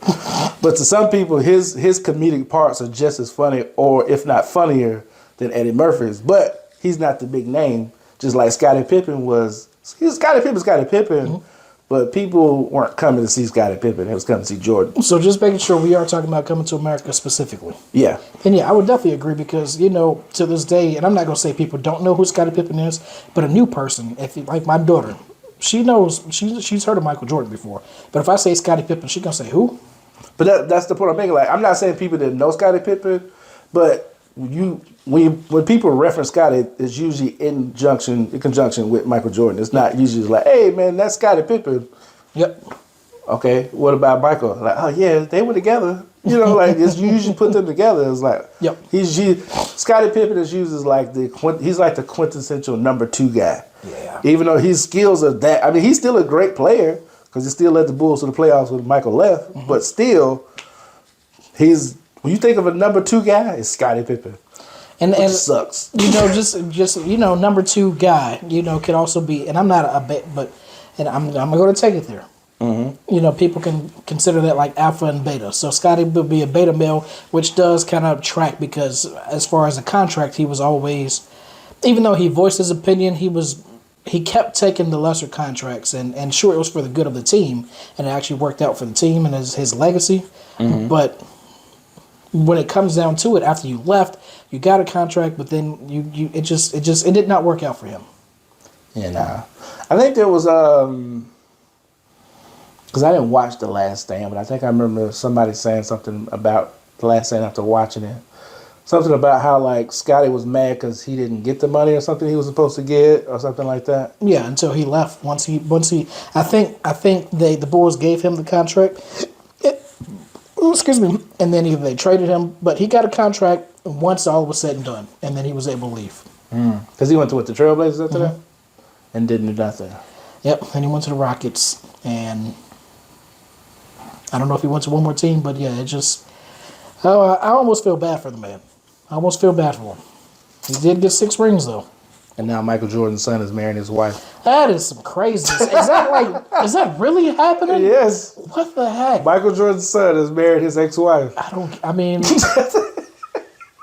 But to some people, his comedic parts are just as funny, or if not funnier, than Eddie Murphy's. But he's not the big name. Just like Scottie Pippen was. Scottie Pippen, but people weren't coming to see Scottie Pippen. They was coming to see Jordan. So just making sure we are talking about coming to America specifically. Yeah. And yeah, I would definitely agree because, to this day, and I'm not going to say people don't know who Scottie Pippen is, but a new person, like my daughter, she knows, she's heard of Michael Jordan before. But if I say Scottie Pippen, she's going to say who? But that's the point I'm making. Like, I'm not saying people didn't know Scottie Pippen, but when people reference Scottie, it's usually in conjunction with Michael Jordan. It's not usually like, hey man, that's Scottie Pippen. Yep. Okay, what about Michael? Like, oh yeah, they were together. Like you usually put them together. It's like, yep. Scottie Pippen is used as like he's like the quintessential number 2 guy. Yeah. Even though his skills are that, I mean, he's still a great player because he still led the Bulls to the playoffs when Michael left. Mm-hmm. But still, when you think of a number 2 guy, it's Scottie Pippen. And sucks. Just number 2 guy, can also be, and I'm not and I'm going to take it there. Mm-hmm. People can consider that like alpha and beta. So Scottie would be a beta male, which does kind of track because as far as the contract, he was always, even though he voiced his opinion, he kept taking the lesser contracts, and sure, it was for the good of the team, and it actually worked out for the team and his legacy. Mm-hmm. But when it comes down to it, after you left, you got a contract, but then it did not work out for him. Yeah, I think there was because I didn't watch The Last Stand, but I think I remember somebody saying something about The Last Stand after watching it. Something about how like Scottie was mad because he didn't get the money or something he was supposed to get or something like that. Yeah, until he left. Once he, I think the Bulls gave him the contract. Excuse me, and then either they traded him, but he got a contract once all was said and done, and then he was able to leave. Because he went to the Trailblazers after that, and didn't do nothing. Yep, and he went to the Rockets, and I don't know if he went to one more team, but yeah, it just. I almost feel bad for the man. I almost feel bad for him. He did get 6 rings though. And now Michael Jordan's son is marrying his wife. That is some craziness. Is that really happening? Yes. What the heck? Michael Jordan's son has married his ex-wife.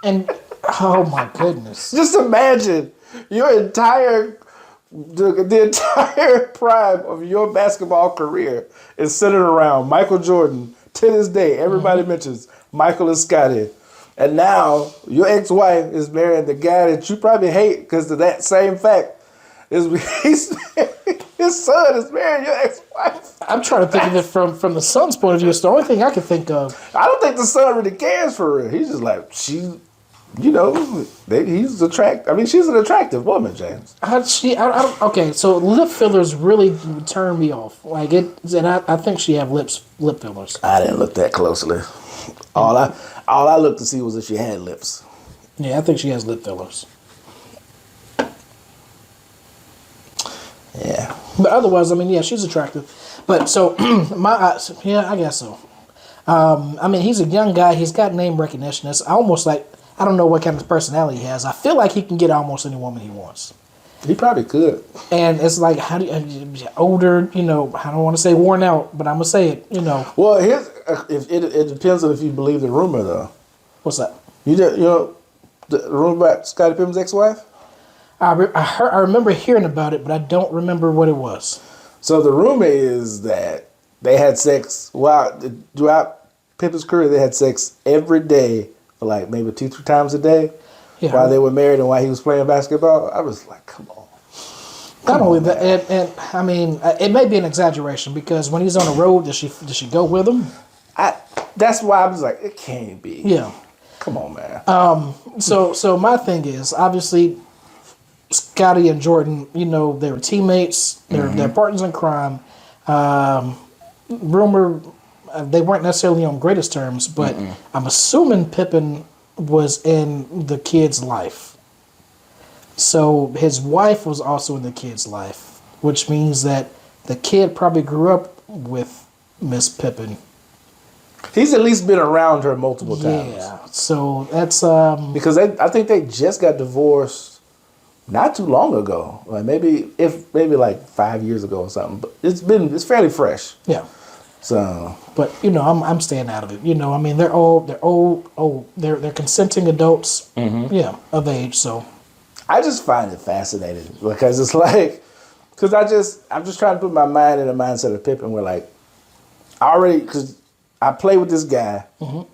And oh my goodness. Just imagine the entire prime of your basketball career is centered around Michael Jordan. To this day, everybody mentions Michael and Scottie. And now your ex-wife is marrying the guy that you probably hate because of that same fact. His son is marrying your ex-wife. I'm trying to think of it from the son's point of view. It's the only thing I can think of. I don't think the son really cares for her. He's just like, he's attractive. I mean, she's an attractive woman, James. Okay, so lip fillers really turn me off. Like and I think she have lip fillers. I didn't look that closely. All I looked to see was if she had lips. Yeah, I think she has lip fillers. Yeah. But otherwise, I mean, yeah, she's attractive. But so I guess so. I mean, he's a young guy. He's got name recognition. It's almost like. I don't know what kind of personality he has. I feel like he can get almost any woman he wants. He probably could. And it's like, how do you, older, I don't want to say worn out, but I'm going to say it, Well, it depends on if you believe the rumor, though. What's that? The rumor about Scottie Pippen's ex-wife? I remember hearing about it, but I don't remember what it was. So the rumor is that they had sex, throughout Pippen's career, they had sex every day. For like maybe 2-3 times a day while they were married and while he was playing basketball. I was like, come on. Not only that, and I mean, it may be an exaggeration because when he's on the road, does she go with him? That's why I was like, it can't be. Yeah. Come on, man. So my thing is, obviously, Scottie and Jordan, they were teammates. They're partners in crime. Rumor. They weren't necessarily on greatest terms, but I'm assuming Pippen was in the kid's life. So his wife was also in the kid's life, which means that the kid probably grew up with Miss Pippen. He's at least been around her multiple times. Yeah, so that's... because I think they just got divorced not too long ago. Like maybe like 5 years ago or something. But it's fairly fresh. Yeah. So, but I'm staying out of it. I mean, they're old. They're consenting adults. Yeah, of age. So, I just find it fascinating because it's like, because I'm just trying to put my mind in the mindset of Pippen where like, because I play with this guy.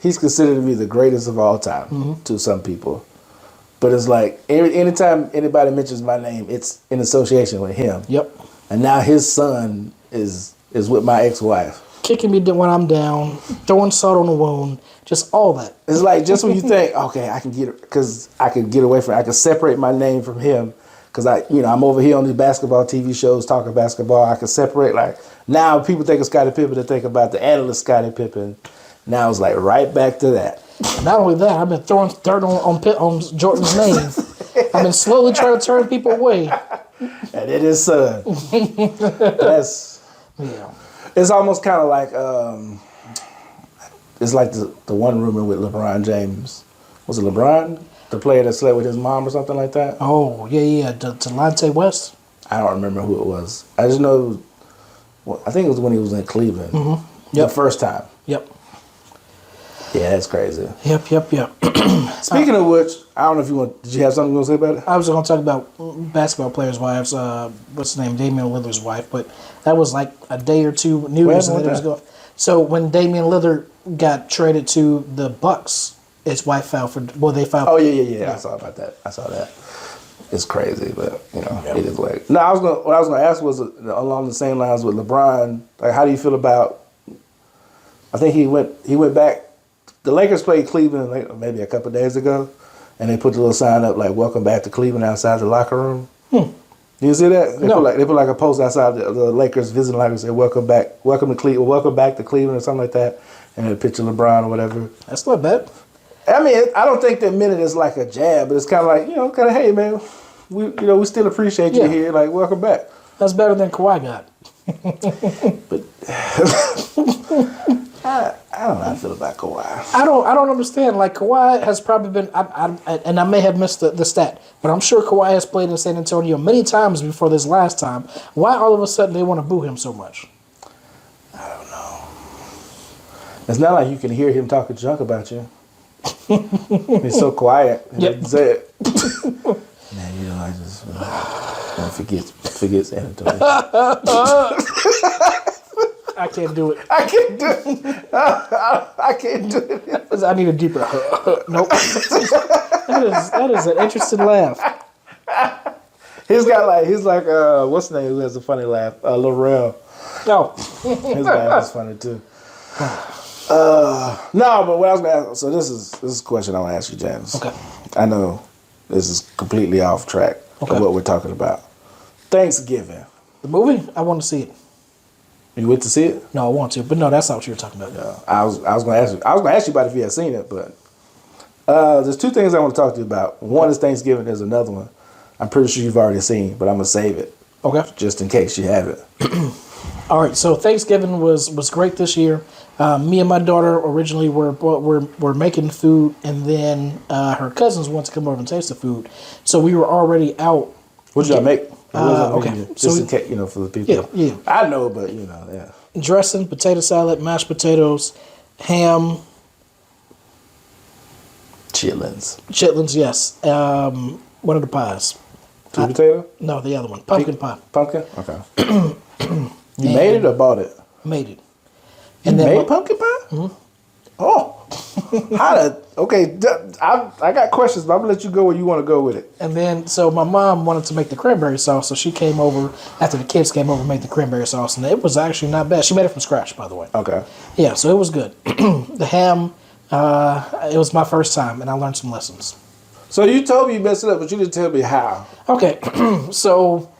He's considered to be the greatest of all time to some people. But it's like, anytime anybody mentions my name, it's in association with him. Yep. And now his son is with my ex-wife. Kicking me when I'm down, throwing salt on the wound, just all that. It's like, just when you think, okay, I can get away from it. I can separate my name from him. Because I'm over here on these basketball TV shows talking basketball. I can separate, like, now people think of Scottie Pippen, they think about the analyst Scottie Pippen. Now it's like right back to that. Not only that, I've been throwing dirt on Jordan's name. I've been slowly trying to turn people away. And it is son. Yeah. It's almost kind of like, it's like the one rumor with LeBron James. Was it LeBron? The player that slept with his mom or something like that? Oh, yeah. Delonte West? I don't remember who it was. I just know, I think it was when he was in Cleveland. The first time. Yep. Yeah, that's crazy. Yep. Speaking of which, I don't know if did you have something you want to say about it? I was going to talk about basketball players' wives. What's his name? Damian Lillard's wife. But that was like a day or two news. And then it was going. So when Damian Lillard got traded to the Bucks, his wife filed for. Well, they filed. Oh yeah. I saw about that. I saw that. It's crazy, but it is like. No, what I was gonna ask was along the same lines with LeBron. Like, how do you feel about? I think he went back. The Lakers played Cleveland like maybe a couple of days ago, and they put the little sign up like "Welcome back to Cleveland" outside the locker room. Do you see that? They put like a post outside the Lakers visiting locker and say "Welcome back to Cleveland," "Welcome back to Cleveland" or something like that, and a picture of LeBron or whatever. That's not bad. I mean, I don't think that minute is like a jab, but it's kind of like, hey man, we still appreciate you here. Like, welcome back. That's better than Kawhi got. But I don't know how I feel about Kawhi. I don't understand. Like, Kawhi has probably been, and I may have missed the stat, but I'm sure Kawhi has played in San Antonio many times before this last time. Why all of a sudden they want to boo him so much? I don't know. It's not like you can hear him talking junk about you. He's so quiet. Yep. Say it. Man, I just forget San Antonio. I can't do it. I can't do it. I need a deeper. Nope. That is an interesting laugh. He's like what's the name? Who has a funny laugh? Lorel. No. His laugh is funny too. No, but what I was going to ask, so this is a question I want to ask you, James. Okay. I know this is completely off track of what we're talking about. Thanksgiving. The movie? I want to see it. You went to see it? No, I want to, but no, that's not what you were talking about. Yeah. I was going to ask you. I was going to ask you about if you had seen it, but there's two things I want to talk to you about. One is Thanksgiving. There's another one I'm pretty sure you've already seen, but I'm going to save it. Okay. Just in case you haven't. All right, so Thanksgiving was great this year. Me and my daughter originally were making food, and then her cousins wanted to come over and taste the food. So we were already out. What did y'all make? Okay. Just in case, for the people. Yeah. I know, but yeah. Dressing, potato salad, mashed potatoes, ham. Chitlins, yes. What are the pies? Sweet potato? No, the other one. Pumpkin pie. Pumpkin? Okay. You made it or bought it? Made it. And then made pumpkin pie? Mm-hmm. Oh. Okay, I got questions, but I'm going to let you go where you want to go with it. And then, so my mom wanted to make the cranberry sauce, so she came over, after the kids came over, made the cranberry sauce, and it was actually not bad. She made it from scratch, by the way. Okay. Yeah, so it was good. The ham, it was my first time, and I learned some lessons. So you told me you messed it up, but you didn't tell me how. Okay, so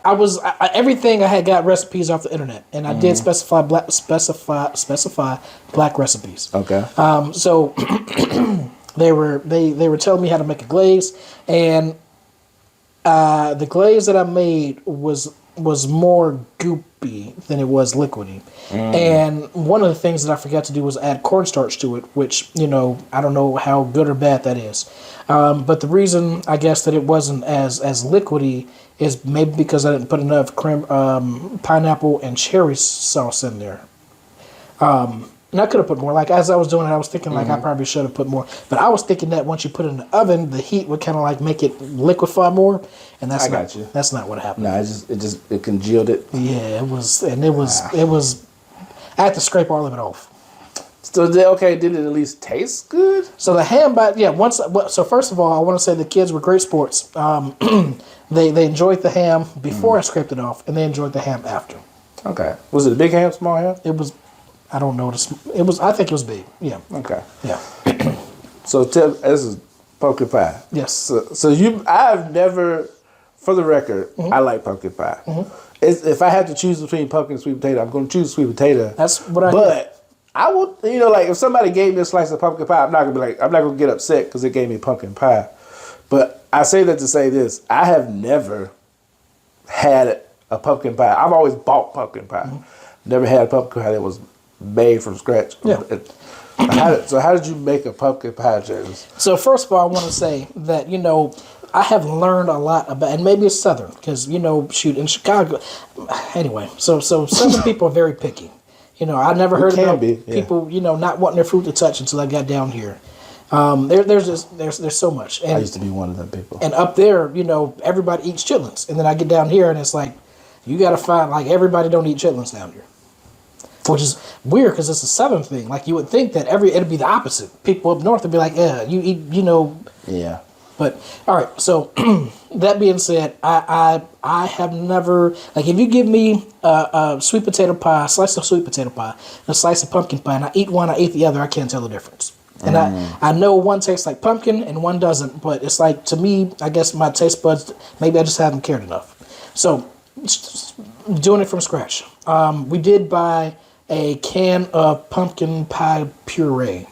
everything I had got recipes off the internet, and I did specify black recipes. Okay. So they were telling me how to make a glaze, and the glaze that I made was more goopy than it was liquidy. And one of the things that I forgot to do was add cornstarch to it, which, I don't know how good or bad that is. But the reason, I guess, that it wasn't as liquidy is maybe because I didn't put enough pineapple and cherry sauce in there. And I could have put more. Like, as I was doing it, I was thinking, like, I probably should have put more. But I was thinking that once you put it in the oven, the heat would kind of, like, make it liquefy more. And that's that's not what happened. No, it congealed it. Yeah, it was, I had to scrape all of it off. So, did it at least taste good? So the ham bite, so first of all, I want to say the kids were great sports. They enjoyed the ham before I scraped it off, and they enjoyed the ham after. Okay. Was it a big ham, small ham? It was, I don't know, I think it was big. Yeah. Okay. Yeah. So this is pumpkin pie. Yes. So I've never, for the record, I like pumpkin pie. If I had to choose between pumpkin and sweet potato, I'm going to choose sweet potato. That's what I do. But I would, like if somebody gave me a slice of pumpkin pie, I'm not going to get upset because they gave me pumpkin pie. But I say that to say this: I have never had a pumpkin pie. I've always bought pumpkin pie. Never had a pumpkin pie that was made from scratch. Yeah. So how did you make a pumpkin pie, James? So first of all, I want to say that, I have learned a lot about, and maybe it's Southern, because, shoot, in Chicago, anyway, so Southern people are very picky. I never heard about people, not wanting their food to touch until I got down here. There's so much. And, I used to be one of them people. And up there, everybody eats chitlins. And then I get down here and it's like, you got to find, like, everybody don't eat chitlins down here. Which is weird because it's a Southern thing. Like, you would think that it'd be the opposite. People up north would be like, yeah, you eat, Yeah. But, all right, so that being said, I have never, like, if you give me a sweet potato pie, a slice of sweet potato pie, and a slice of pumpkin pie, and I eat one, I eat the other, I can't tell the difference. And I know one tastes like pumpkin and one doesn't, but it's like, to me, I guess my taste buds, maybe I just haven't cared enough. So, doing it from scratch. We did buy a can of pumpkin pie puree.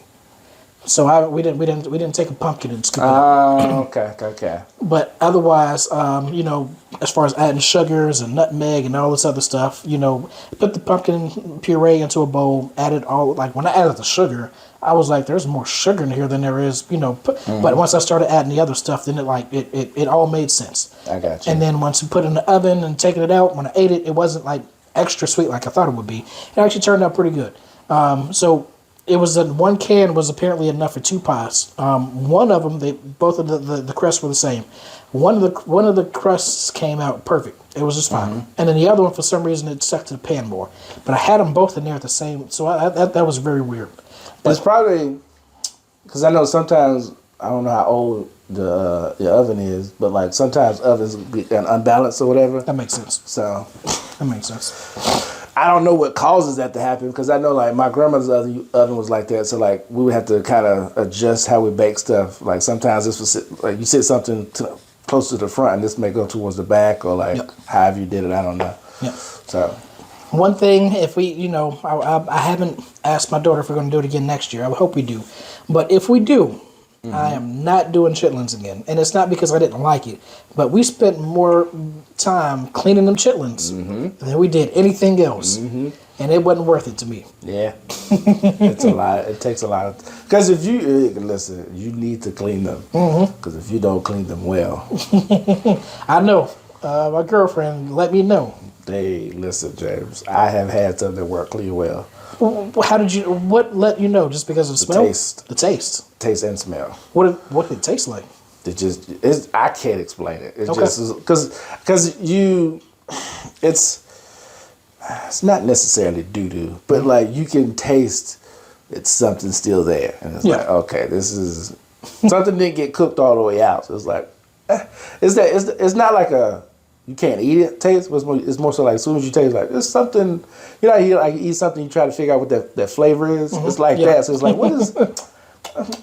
So we didn't take a pumpkin and scoop it up. Okay. But otherwise, as far as adding sugars and nutmeg and all this other stuff, put the pumpkin puree into a bowl, added all, like when I added the sugar, I was like, there's more sugar in here than there is, but once I started adding the other stuff, then it all made sense. I got you. And then once you put it in the oven and taking it out, when I ate it, it wasn't like extra sweet like I thought it would be. It actually turned out pretty good. So it was one can was apparently enough for 2 pies. One of them, both of the crusts were the same. One of the crusts came out perfect. It was just fine. And then the other one, for some reason, it stuck to the pan more. But I had them both in there at the same. So that was very weird. But it's probably because I know sometimes I don't know how old the oven is, but like sometimes ovens get unbalanced or whatever. That makes sense. So that makes sense. I don't know what causes that to happen because I know like my grandmother's oven was like that. So like we would have to kind of adjust how we bake stuff. Like sometimes this was like you sit something close to the front and this may go towards the back or like however you did it. I don't know. Yeah. So. One thing, if we, I haven't asked my daughter if we're going to do it again next year. I hope we do. But if we do, I am not doing chitlins again. And it's not because I didn't like it. But we spent more time cleaning them chitlins than we did anything else. And it wasn't worth it to me. Yeah. It's a lot. It takes a lot of... Because if you... Listen, you need to clean them. Because if you don't clean them well... I know. My girlfriend let me know. Hey, listen, James. I have had some that work clean well. What let you know? Just because of the smell? Taste. The taste. Taste and smell. What did it taste like? I can't explain it. It's just because it's not necessarily doo-doo, but like you can taste it's something still there, and it's like okay, this is something didn't get cooked all the way out. So it's like it's not like a you can't eat it taste. It's more so like as soon as you taste like it's something. You eat something, you try to figure out what that flavor is. It's like that. So it's like what is.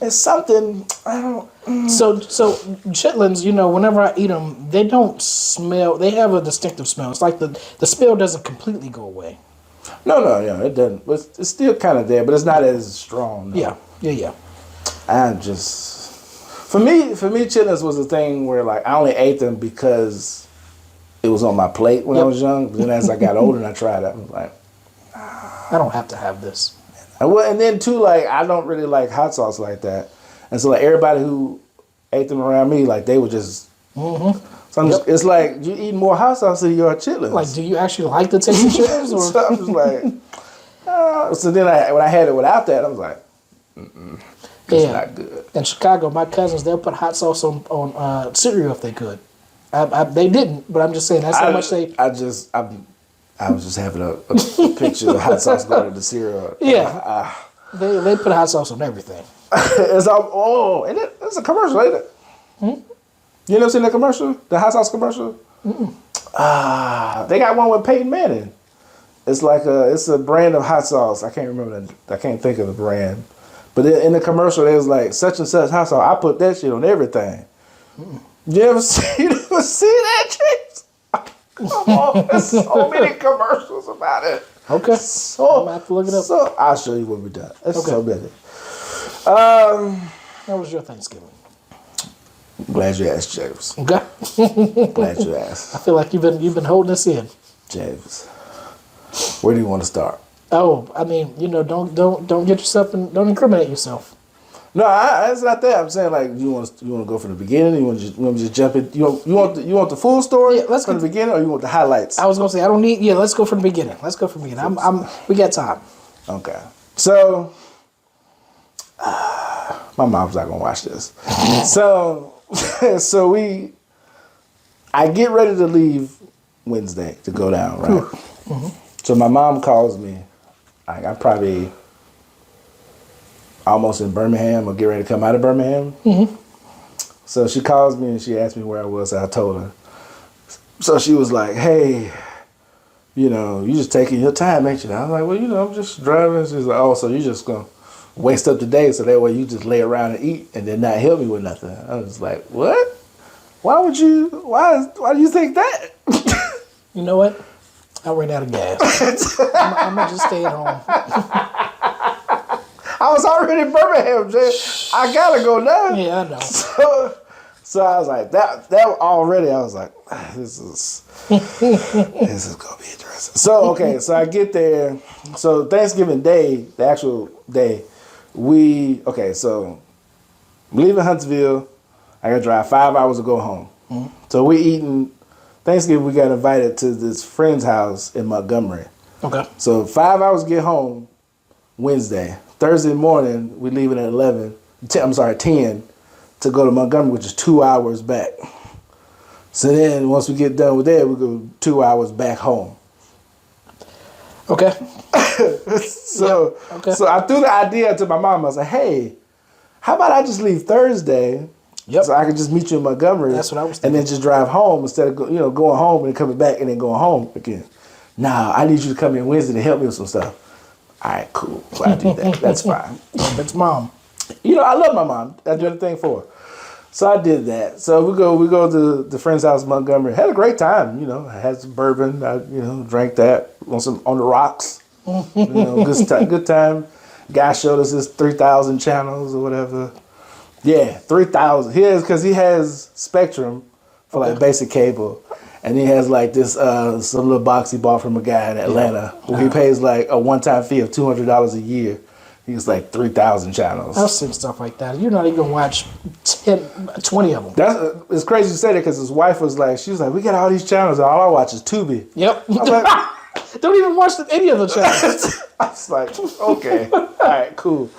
It's something I don't. So chitlins, whenever I eat them, they don't smell. They have a distinctive smell. It's like the smell doesn't completely go away. No, it doesn't. But it's still kind of there, but it's not as strong. No. Yeah. I'm just for me, chitlins was a thing where like I only ate them because it was on my plate when I was young. But then as I got older and I tried it, I was like, I don't have to have this. And then too, like I don't really like hot sauce like that, and so like everybody who ate them around me, like they were just. So it's like you eat more hot sauce than you are chitlins. Like, do you actually like the taste of chitlins? Or so I'm just like, So then when I had it without that, I was like, it's not good. In Chicago, my cousins, they'll put hot sauce on cereal if they could. They didn't, but I'm just saying that's how much they. I was just having a picture of hot sauce going to the cereal. Yeah. They put hot sauce on everything. It's it's a commercial, ain't it? Hmm? You never seen the commercial? The hot sauce commercial? They got one with Peyton Manning. It's like it's a brand of hot sauce. I can't remember I can't think of the brand. But in the commercial, it was like such and such hot sauce. I put that shit on everything. You ever see that, James? Come on, there's so many commercials about it. Okay. So I'm gonna have to look it up. So I'll show you when we're done. It's so many. How was your Thanksgiving? Glad you asked, James. Okay. Glad you asked. I feel like you've been holding this in. James, where do you want to start? Oh, I mean, don't get yourself and don't incriminate yourself. No, it's not that. I'm saying like you want to go from the beginning. You want to just jump in. You want the full story? Yeah, let's from the beginning, or you want the highlights? I was gonna say I don't need. Yeah, let's go from the beginning. Let's go from the beginning. We got time. Okay. So, my mom's not gonna watch this. So I get ready to leave Wednesday to go down, right? Mm-hmm. So my mom calls me. I'm probably almost in Birmingham or get ready to come out of Birmingham. Mm-hmm. So she calls me and she asked me where I was. I told her. So she was like, hey, you just taking your time, ain't you? I was like, well, I'm just driving. She's like, oh, so you just going to waste up the day so that way you just lay around and eat and then not help me with nothing. I was like, what? Why do you think that? You know what? I ran out of gas. I'm going to just stay at home. I was already in Birmingham, Jay. I gotta go now. Yeah, I know. So I was like, that already. I was like, this is gonna be interesting. So so I get there. So Thanksgiving Day, the actual day, so I'm leaving Huntsville. I gotta drive 5 hours to go home. Mm-hmm. So we eating Thanksgiving. We got invited to this friend's house in Montgomery. Okay. So 5 hours to get home Wednesday. Thursday morning, we're leaving at 10 to go to Montgomery, which is 2 hours back. So then once we get done with that, we go 2 hours back home. Okay. So I threw the idea to my mom. I was like, hey, how about I just leave Thursday so I can just meet you in Montgomery. That's what I was thinking. And then just drive home instead of going home and coming back and then going home again. Nah, I need you to come in Wednesday to help me with some stuff. All right, cool. So I do that. That's fine. That's mom. I love my mom. I do anything for her. So I did that. So we go to the friend's house in Montgomery. Had a great time. I had some bourbon. I drank that on the rocks. Good time. Guy showed us his 3,000 channels or whatever. Yeah, 3,000. He has Spectrum for like basic cable. And he has like this some little box he bought from a guy in Atlanta where he pays like a one-time fee of $200 a year. He's like 3,000 channels. I've seen stuff like that. You're not even gonna watch 20 of them. It's crazy you say that because his wife was like, we got all these channels and all I watch is Tubi. Yep. I was like, don't even watch any of the channels. I was like, okay, all right, cool.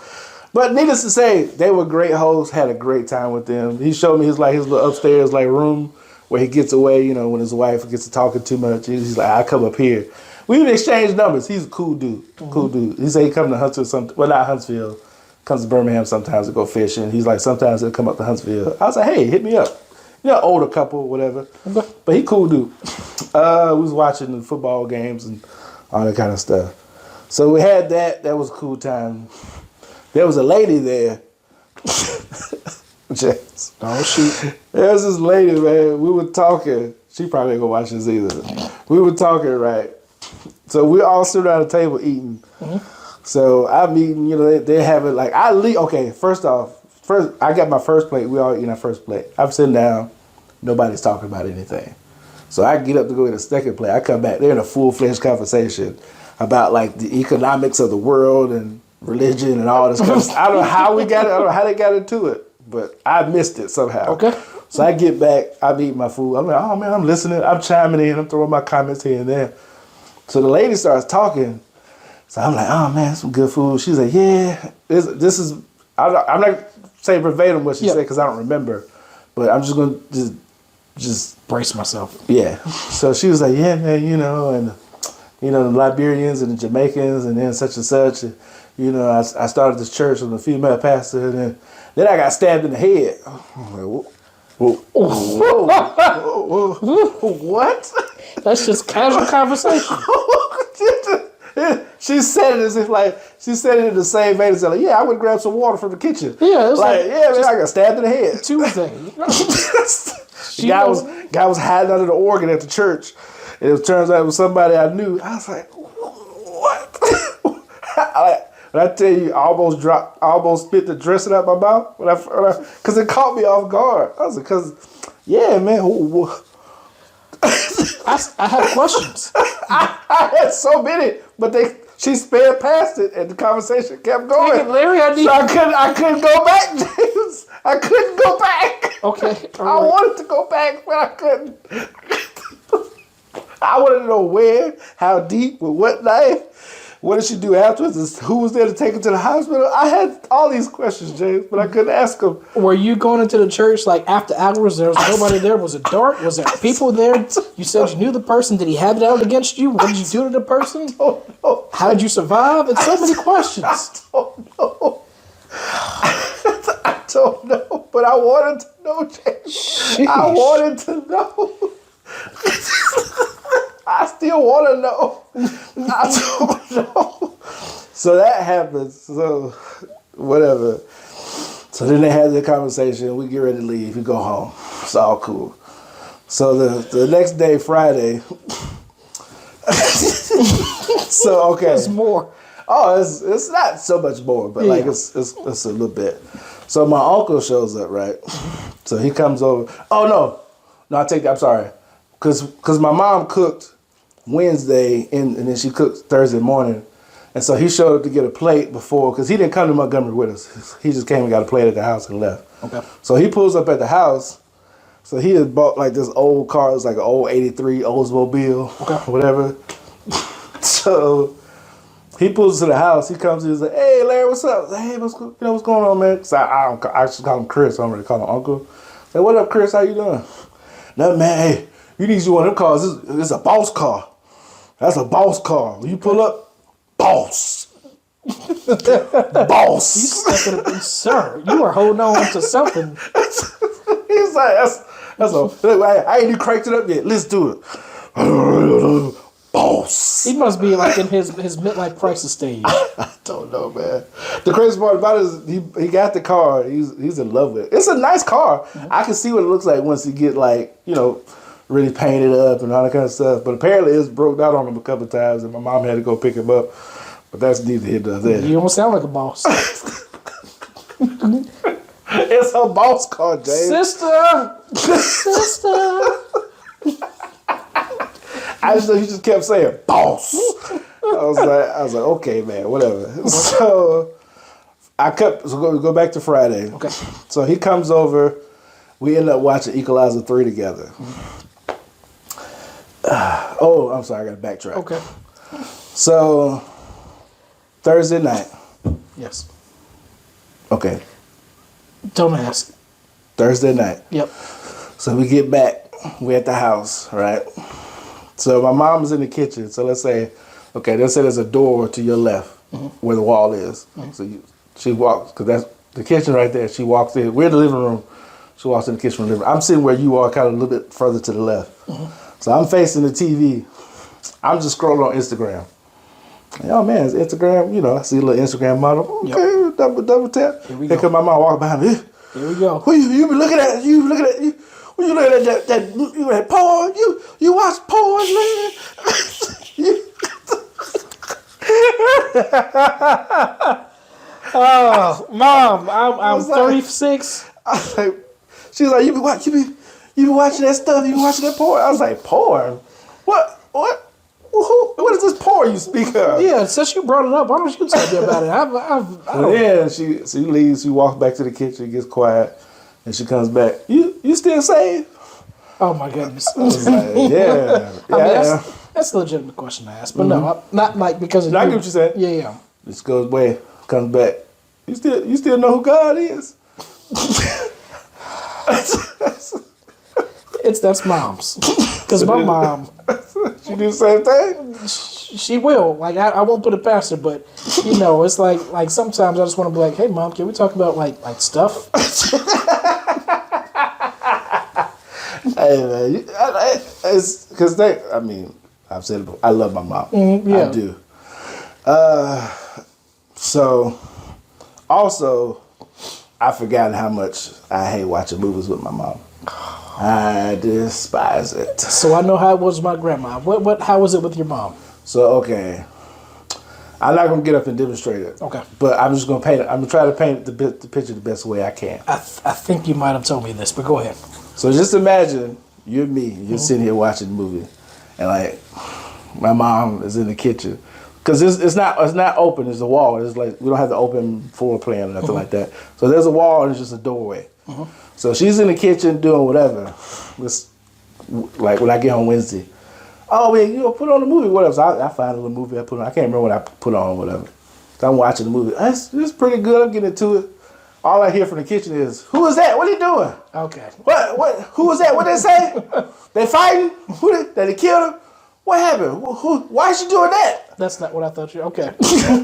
But needless to say, they were great hosts. Had a great time with them. He showed me his little upstairs room where he gets away, when his wife gets to talking too much. He's like, I come up here. We even exchange numbers. He's a cool dude. Mm-hmm. Cool dude. He said he come to Huntsville, not Huntsville, comes to Birmingham sometimes to go fishing. He's like, sometimes he'll come up to Huntsville. I was like, hey, hit me up. Older couple, whatever. Okay. But he cool dude. We was watching the football games and all that kind of stuff. So we had that. That was a cool time. There was a lady there. James. Oh, shoot. There was this lady, man. We were talking. She probably ain't gonna watch this either. We were talking, right? So we all sit around the table eating. Mm-hmm. So I'm eating, they have it like, first I got my first plate. We all eating our first plate. I'm sitting down. Nobody's talking about anything. So I get up to go get a second plate. I come back. They're in a full-fledged conversation about like the economics of the world and religion and all this kind of stuff. I don't know how we got it. I don't know how they got into it. But I missed it somehow. Okay. So I get back, I'm eating my food. I'm like, oh man, I'm listening. I'm chiming in. I'm throwing my comments here and there. So the lady starts talking. So I'm like, oh man, some good food. She's like, yeah, this is. I'm not saying verbatim what she said because I don't remember, but I'm just gonna just brace myself. Yeah. So she was like, yeah, man, and the Liberians and the Jamaicans and then such and such. And, I started this church with a female pastor, and then I got stabbed in the head. I'm like, whoa. What? That's just casual conversation. She said it as if she said it in the same vein as like, yeah, I would grab some water from the kitchen. Yeah, it was yeah, man, I got stabbed in the head. Tuesday. Guy was hiding under the organ at the church. And it turns out it was somebody I knew. I was like, what? When I tell you, I almost spit the dressing out my mouth because it caught me off guard. I was like, yeah, man. I have questions. I had so many, but she sped past it, and the conversation kept going. Dang it, Larry, I couldn't go back, James. I couldn't go back. Okay, I wanted to go back, but I couldn't. I wanted to know where, how deep, with what knife. What did she do afterwards? Who was there to take her to the hospital? I had all these questions, James, but I couldn't ask them. Were you going into the church after hours? There was nobody there. Was it dark? Was there people there? You said you knew the person. Did he have it out against you? What did you do to the person? I don't know. How did you survive? It's so many questions. I don't know, but I wanted to know, James. Sheesh. I wanted to know. I still want to know. I don't know. So that happens. So whatever. So then they had the conversation. We get ready to leave. We go home. It's all cool. So the next day, Friday. So okay. There's more. Oh, it's not so much more, but it's a little bit. So my uncle shows up, right? So he comes over. Oh no, I take that. I'm sorry, because my mom cooked Wednesday and then she cooked Thursday morning, and so he showed up to get a plate before because he didn't come to Montgomery with us. He just came and got a plate at the house and left. Okay. So he pulls up at the house. So he had bought this old car. It was like an old '83 Oldsmobile, okay, whatever. So he pulls to the house. He comes in. He's like, "Hey, Larry, what's up?" Like, "Hey, what's going on, man?" So I just call him Chris. I don't really call him Uncle. Like, "What up, Chris? How you doing?" "No, man. Hey, you need you one of them cars. This is a boss car. That's a boss car. When you pull up, boss, boss." Sir, you are holding on to something. He's like, that's a. I ain't even cranked it up yet. Let's do it. Boss. He must be in his midlife crisis stage. I don't know, man. The crazy part about it is he got the car. He's in love with it. It's a nice car. Mm-hmm. I can see what it looks like once he get really painted up and all that kind of stuff. But apparently it's broke out on him a couple of times, and my mom had to go pick him up. But that's neither here nor there. You don't sound like a boss. It's a boss car, James. Sister. I just know he just kept saying boss. I was like, okay, man, whatever. So we go back to Friday. Okay. So he comes over. We end up watching Equalizer 3 together. I'm sorry, I got to backtrack. Okay. So Thursday night. Yes. Okay. Don't ask. Thursday night. Yep. So we get back. We're at the house, right? So my mom's in the kitchen. So let's say there's a door to your left where the wall is. Mm-hmm. So she walks, because that's the kitchen right there. She walks in. We're in the living room. She walks in the kitchen from the living room. I'm sitting where you are, kind of a little bit further to the left. Mm-hmm. So I'm facing the TV. I'm just scrolling on Instagram. And, oh man, it's Instagram. I see a little Instagram model. Okay, yep. double tap. Here come my mom walking behind me. Here we go. What you be looking at? You looking at you? When you look at that porn, you watch porn, man. Oh, Mom, I'm 36. I was like, she's like, you be watching that stuff? You be watching that porn? I was like, porn? What? What is this porn you speak of? Yeah, since you brought it up, why don't you tell me about it? Yeah, she leaves. She walks back to the kitchen, gets quiet, and she comes back. You still saved? Oh my goodness! I was like, yeah. I mean, That's a legitimate question to ask, but no, not like because of I you. get what you're saying. Yeah. This goes away, comes back. You still know who God is? That's mom's. Because my mom, She do the same thing. she will. Like I won't put it past her, but it's like sometimes I just want to be like, hey mom, can we talk about like stuff? Hey man, it's because I mean, I've said it before. I love my mom. Yeah. I do. So, also, I've forgotten how much I hate watching movies with my mom. I despise it. So I know how it was with my grandma. How was it with your mom? So, okay. I'm not going to get up and demonstrate it. Okay. But I'm just going to paint it. I'm going to try to paint the picture the best way I can. I think you might have told me this, but go ahead. So just imagine you and me, you're sitting here watching the movie, and like my mom is in the kitchen. Because it's not open, it's a wall. It's like we don't have the open floor plan or nothing like that. So there's a wall and it's just a doorway. So she's in the kitchen doing whatever. Like when I get home Wednesday. Oh man, put on the movie, whatever. So I find a little movie I put on. I can't remember what I put on, whatever. So I'm watching the movie. It's pretty good. I'm getting into it. All I hear from the kitchen is, "Who is that? What are you doing?" Okay. What? Who was that? What they say? They fighting? That they killed him? What happened? Why is she doing that? That's not what I thought you. Okay.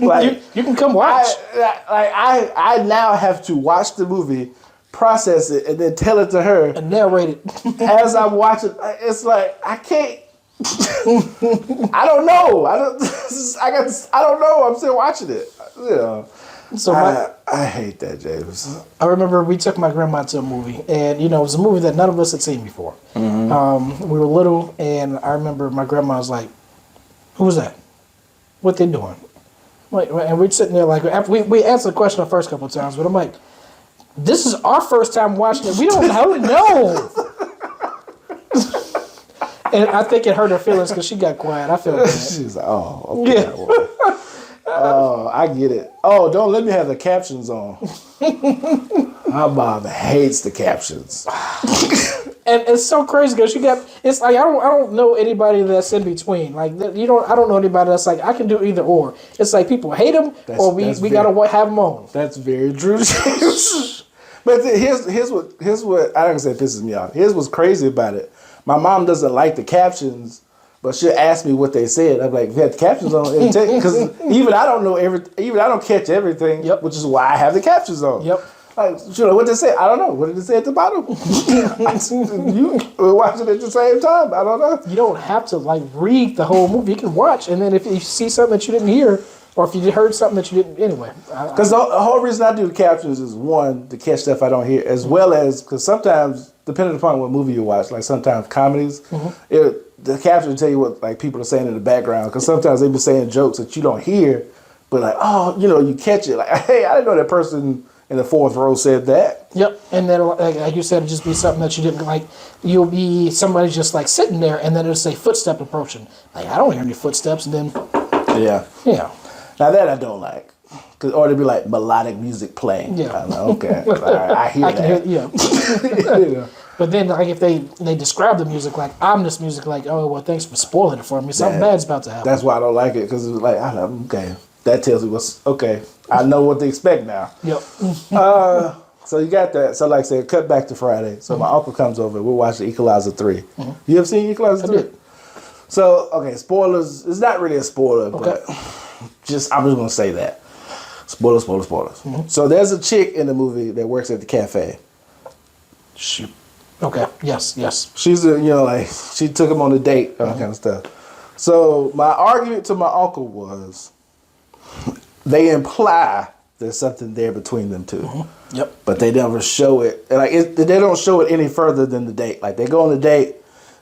Like, you can come watch. I now have to watch the movie, process it, and then tell it to her And narrate it. as I'm watching. It's like I can't. I don't know. I don't know. I'm still watching it. So I hate that, James. I remember we took my grandma to a movie, and it was a movie that none of us had seen before. We were little, and I remember my grandma was like, "Who was that? What they doing?" Like, and we're sitting there like after we answered the question the first couple of times, but I'm like, "This is our first time watching it. We don't know." And I think it hurt her feelings because she got quiet. I feel bad. She's like, "Oh, okay." Yeah. Oh, I get it. Oh, don't let me have the captions on. My mom hates the captions. And it's so crazy because it's like I don't know anybody that's in between. Like I don't know anybody that's like I can do either or. It's like people hate them or we gotta have them on. That's very true. But here's what I don't say pisses me off. Here's what's crazy about it. My mom doesn't like the captions. But she'll ask me what they said. I'm like, if you had the captions on, because even I don't know even I don't catch everything. Yep. Which is why I have the captions on. Yep. Like, what they say? I don't know. What did it say at the bottom? You were watching at the same time. I don't know. You don't have to read the whole movie. You can watch, and then if you see something that you didn't hear, or if you heard something that you didn't, anyway. Because the whole reason I do the captions is one, to catch stuff I don't hear, as well as because sometimes, depending upon what movie you watch, like sometimes comedies, the captions tell you what people are saying in the background. Because sometimes they be saying jokes that you don't hear, but you catch it. Like, hey, I didn't know that person in the fourth row said that. Yep, and then like you said, it just be something that you didn't like. You'll be somebody just sitting there, and then it'll say footstep approaching. Like I don't hear any footsteps, and then yeah. Now that I don't like, or to be like melodic music playing. Yeah. I'm like, okay, all right, I hear that. Yeah. But then if they describe the music like ominous music, like thanks for spoiling it for me. Something bad's about to happen. That's why I don't like it because it's like okay, that tells me what's okay. I know what to expect now. Yep. So you got that. So like I said, cut back to Friday. So my uncle comes over. We're watching Equalizer 3. You ever seen Equalizer 3? I did. So okay, spoilers. It's not really a spoiler, but I'm just gonna say that. Spoilers. So there's a chick in the movie that works at the cafe. Shoot. Okay. Yes. She's she took him on a date, all that kind of stuff. So my argument to my uncle was, they imply there's something there between them two. Yep. But they never show it. They don't show it any further than the date. Like they go on the date.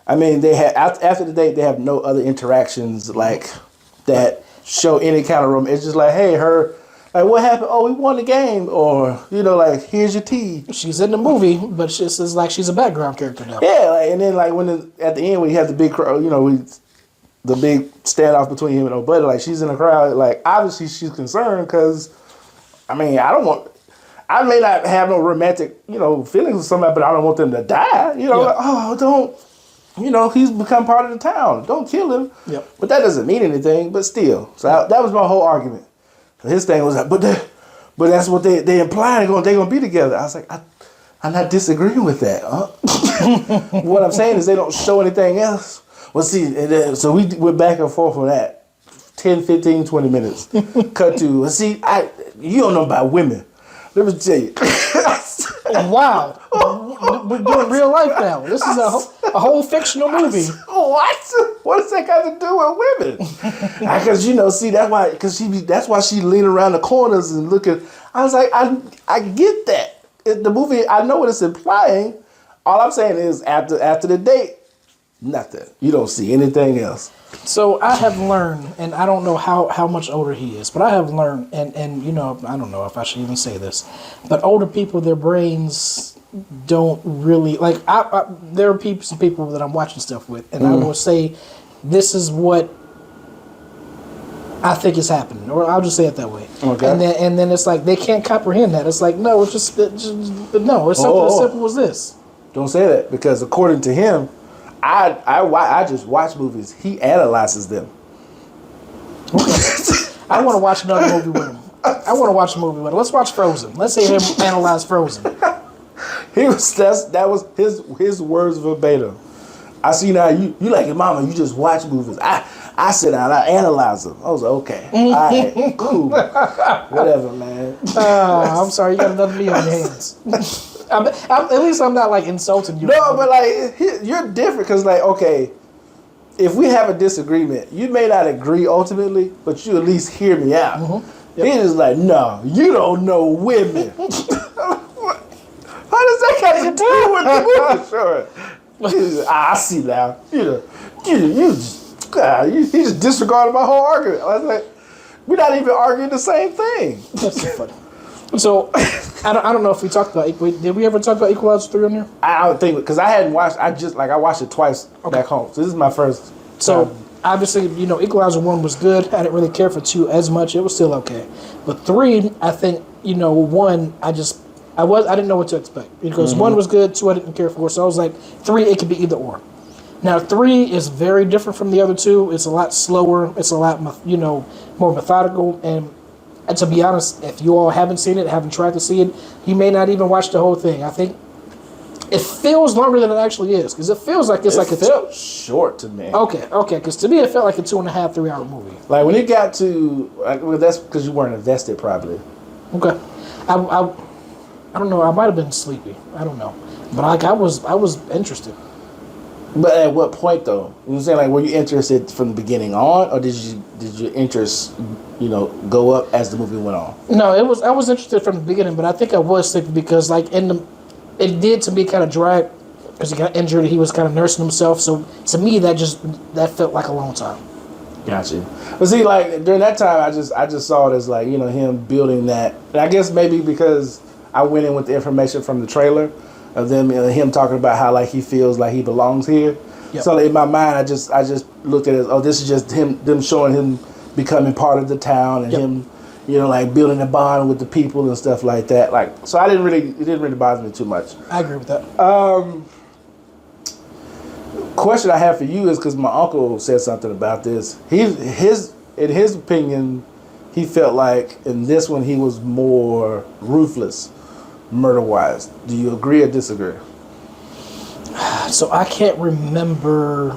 I mean, they have after the date, they have no other interactions that show any kind of room. It's just like, hey, what happened? Oh, we won the game, or here's your tea. She's in the movie, but it's like she's a background character now. Yeah, and then at the end when you have the big crowd, the big standoff between him and old buddy, she's in the crowd, obviously she's concerned because, I may not have no romantic, feelings with somebody, but I don't want them to die. Don't. you know, he's become part of the town. Don't kill him. Yep. But that doesn't mean anything. But still, so that was my whole argument. His thing was like, but that's what they imply they're gonna be together. I was like, I'm not disagreeing with that. What I'm saying is they don't show anything else. Well, see, so we went back and forth on that. 10, 15, 20 minutes. Cut to, well, see, you don't know about women. Let me tell you. Wow. We're doing real life now. This is a whole fictional movie. What? What does that got to do with women? Because, you know, see, that's why she lean around the corners and look at, I was like, I get that. The movie, I know what it's implying. All I'm saying is after the date, nothing. You don't see anything else. So I have learned, and I don't know how much older he is, but I have learned, and you know, I don't know if I should even say this, but older people, their brains don't really, like, there are some people that I'm watching stuff with, and I will say, this is what I think is happening, or I'll just say it that way. Okay. And then it's like, they can't comprehend that. It's like, no, it's something as simple as this. Don't say that, because according to him, I just watch movies. He analyzes them. Okay. I want to watch another movie with him. I want to watch a movie with him. Let's watch Frozen. Let's see him analyze Frozen. That was his words verbatim. I see now you like your mama. You just watch movies. I sit down. I analyze them. I was like, okay, all right, cool, whatever, man. I'm sorry, you got another me on your hands. At least I'm not like insulting you. No, but like you're different because like, okay, if we have a disagreement, you may not agree ultimately, but you at least hear me out. Mm-hmm. Yep. He is like, no, you don't know women. How does that got to do with the movie? Sure. I see now. You just disregarded my whole argument. I was like, we're not even arguing the same thing. That's so funny. So, I don't know if we talked about did we ever talk about Equalizer 3 on there? I don't think, because I hadn't watched, I watched it twice back home. So this is my first So, time. Obviously, you know, Equalizer 1 was good. I didn't really care for 2 as much. It was still okay. But 3, I think, you know, 1, I didn't know what to expect. Because 1 was good, 2 I didn't care for. So I was like, 3, it could be either or. Now, 3 is very different from the other 2. It's a lot slower. It's a lot, you know, more methodical. And to be honest, if you all haven't seen it, haven't tried to see it, you may not even watch the whole thing. I think it feels longer than it actually is, because it feels like it's felt short to me. Okay, because to me it felt like a 2.5, 3 hour movie. Like when it got to, well, that's because you weren't invested, probably. Okay, I don't know. I might have been sleepy. I don't know, but like I was interested. But at what point though? You know what I'm saying? Like, were you interested from the beginning on, or did your interest, you know, go up as the movie went on? No, I was interested from the beginning, but I think I was sleepy because like it did to me kind of drag because he got injured. He was kind of nursing himself, so to me that felt like a long time. Gotcha. But see, like during that time, I just saw it as like, you know, him building that. And I guess maybe because I went in with the information from the trailer of them, him talking about how like he feels like he belongs here. Yep. So in my mind, I just looked at it as, oh, this is just them showing him becoming part of the town and him, you know, like building a bond with the people and stuff like that. Like, so it didn't really bother me too much. I agree with that. Question I have for you is because my uncle said something about this. In his opinion, he felt like in this one he was more ruthless, murder-wise. Do you agree or disagree? So I can't remember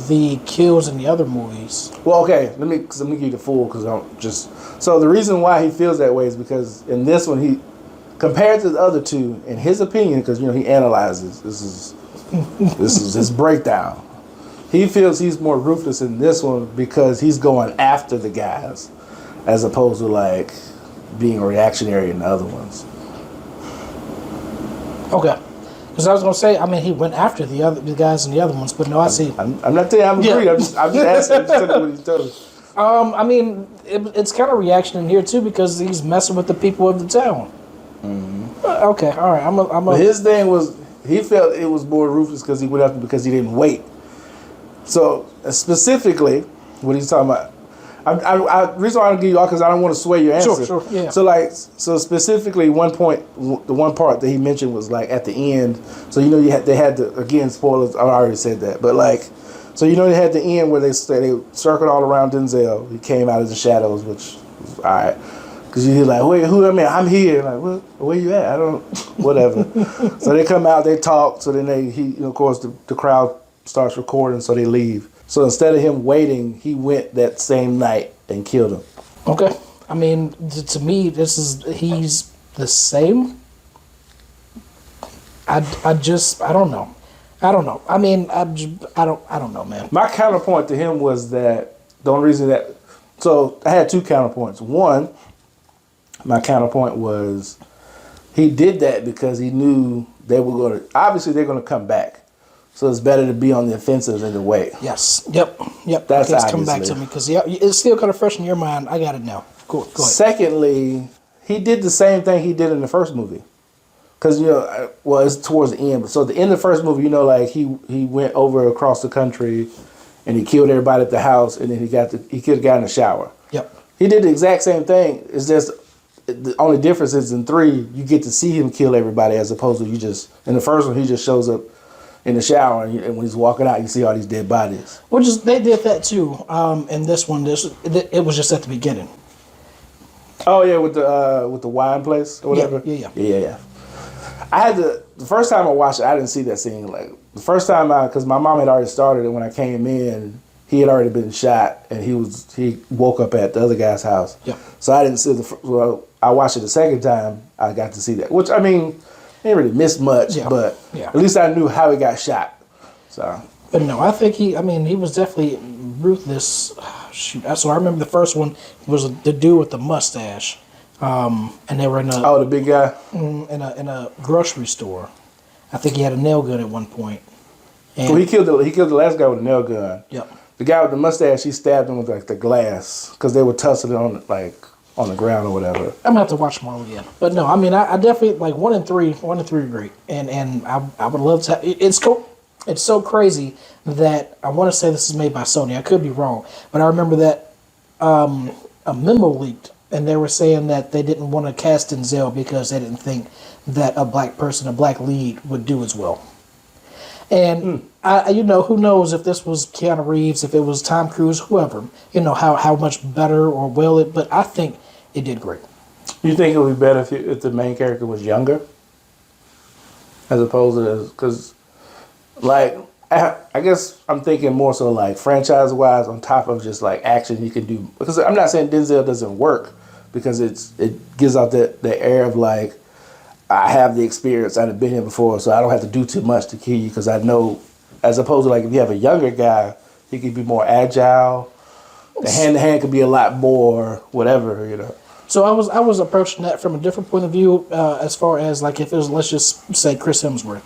the kills in the other movies. Well, okay, let me give you the full because I'm just. So the reason why he feels that way is because in this one he, compared to the other two, in his opinion, because you know he analyzes. This is his breakdown. He feels he's more ruthless in this one because he's going after the guys, as opposed to like being reactionary in the other ones. Okay. Because I was gonna say, I mean, he went after the guys in the other ones, but no, I see. I'm not saying I'm agree. I'm just asking. I'm just telling you what he's telling us. I mean, it's kind of reaction in here too because he's messing with the people of the town. Mm-hmm. Okay, all right. But his thing was he felt it was more ruthless because he went after because he didn't wait. So specifically, what he's talking about, reason why I don't give you all because I don't want to sway your answer. Sure, yeah. So specifically, the one part that he mentioned was like at the end. So they had the again spoilers. I already said that, but like, so they had the end where they circled all around Denzel. He came out of the shadows, which was all right. Because you're like, wait, who? I mean, I'm here. Like, where you at? I don't, whatever. So they come out, they talk. So then of course, the crowd starts recording. So they leave. So instead of him waiting, he went that same night and killed him. Okay. I mean, to me, he's the same. I don't know. I mean, I don't know, man. My counterpoint to him was that the only reason that, so I had two counterpoints. One, my counterpoint was he did that because he knew they're going to come back. So it's better to be on the offensive than to wait. Yes. Yep. That's it's come back to me because it's still kind of fresh in your mind. I got it now. Go ahead. Secondly, he did the same thing he did in the first movie. Because, it's towards the end. So at the end of the first movie, like he went over across the country and he killed everybody at the house and then he could have gotten a shower. Yep. He did the exact same thing. It's just the only difference is in 3, you get to see him kill everybody as opposed to in the first one, he just shows up in the shower and when he's walking out, you see all these dead bodies. They did that too. In this one, it was just at the beginning. Oh yeah, with the wine place or whatever. Yeah. I had the first time I watched it, I didn't see that scene. Like the first time because my mom had already started it when I came in. He had already been shot, and he woke up at the other guy's house. Yep. So I didn't see I watched it the second time. I got to see that, which I mean, I didn't really miss much, but at least I knew how he got shot. So. But no, I think he was definitely ruthless. Shoot, so I remember the first one was the dude with the mustache, and they were in the big guy in a grocery store. I think he had a nail gun at one point. And he killed the last guy with a nail gun. Yep. The guy with the mustache, he stabbed him with like the glass because they were tussling on the ground or whatever. I'm gonna have to watch them all again. But no, I mean, I definitely like 1 and 3. 1 and 3 are great, and I would love to. It's cool. It's so crazy that I want to say this is made by Sony. I could be wrong, but I remember that a memo leaked, and they were saying that they didn't want to cast Denzel because they didn't think that a black lead, would do as well. And who knows if this was Keanu Reeves, if it was Tom Cruise, whoever, how much better or but I think it did great. You think it would be better if the main character was younger, as opposed to because, like, I guess I'm thinking more so like franchise wise on top of just like action you can do. Because I'm not saying Denzel doesn't work because it gives out the air of like, I have the experience. I've been here before, so I don't have to do too much to kill you because I know. As opposed to like if you have a younger guy, he could be more agile. The hand to hand could be a lot more whatever. So I was approaching that from a different point of view as far as like if it was, let's just say Chris Hemsworth.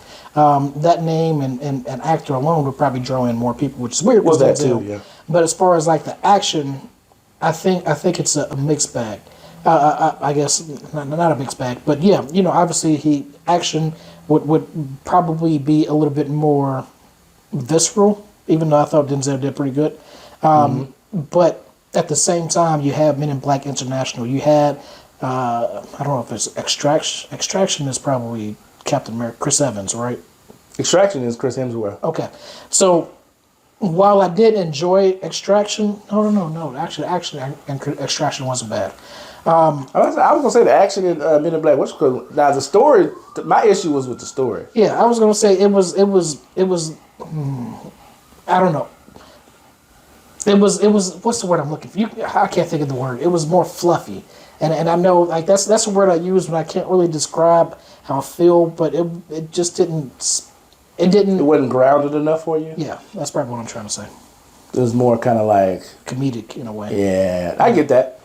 That name and actor alone would probably draw in more people, which is weird. Well, that too, yeah. But as far as like the action, I think it's a mixed bag. I guess not a mixed bag, but yeah, obviously action would probably be a little bit more visceral, even though I thought Denzel did pretty good. But at the same time, you have Men in Black International. You had I don't know if it's Extraction. Extraction is probably Captain America, Chris Evans, right? Extraction is Chris Hemsworth. Okay, so while I did enjoy Extraction, no, actually, Extraction wasn't bad. I was gonna say the action in Men in Black. Now the story. My issue was with the story. Yeah, I was gonna say it was. I don't know. It was. What's the word I'm looking for? I can't think of the word. It was more fluffy, and I know like that's a word I use when I can't really describe how I feel, but it just didn't. It didn't. It wasn't grounded enough for you. Yeah, that's probably what I'm trying to say. It was more kind of like comedic in a way. Yeah, I get that.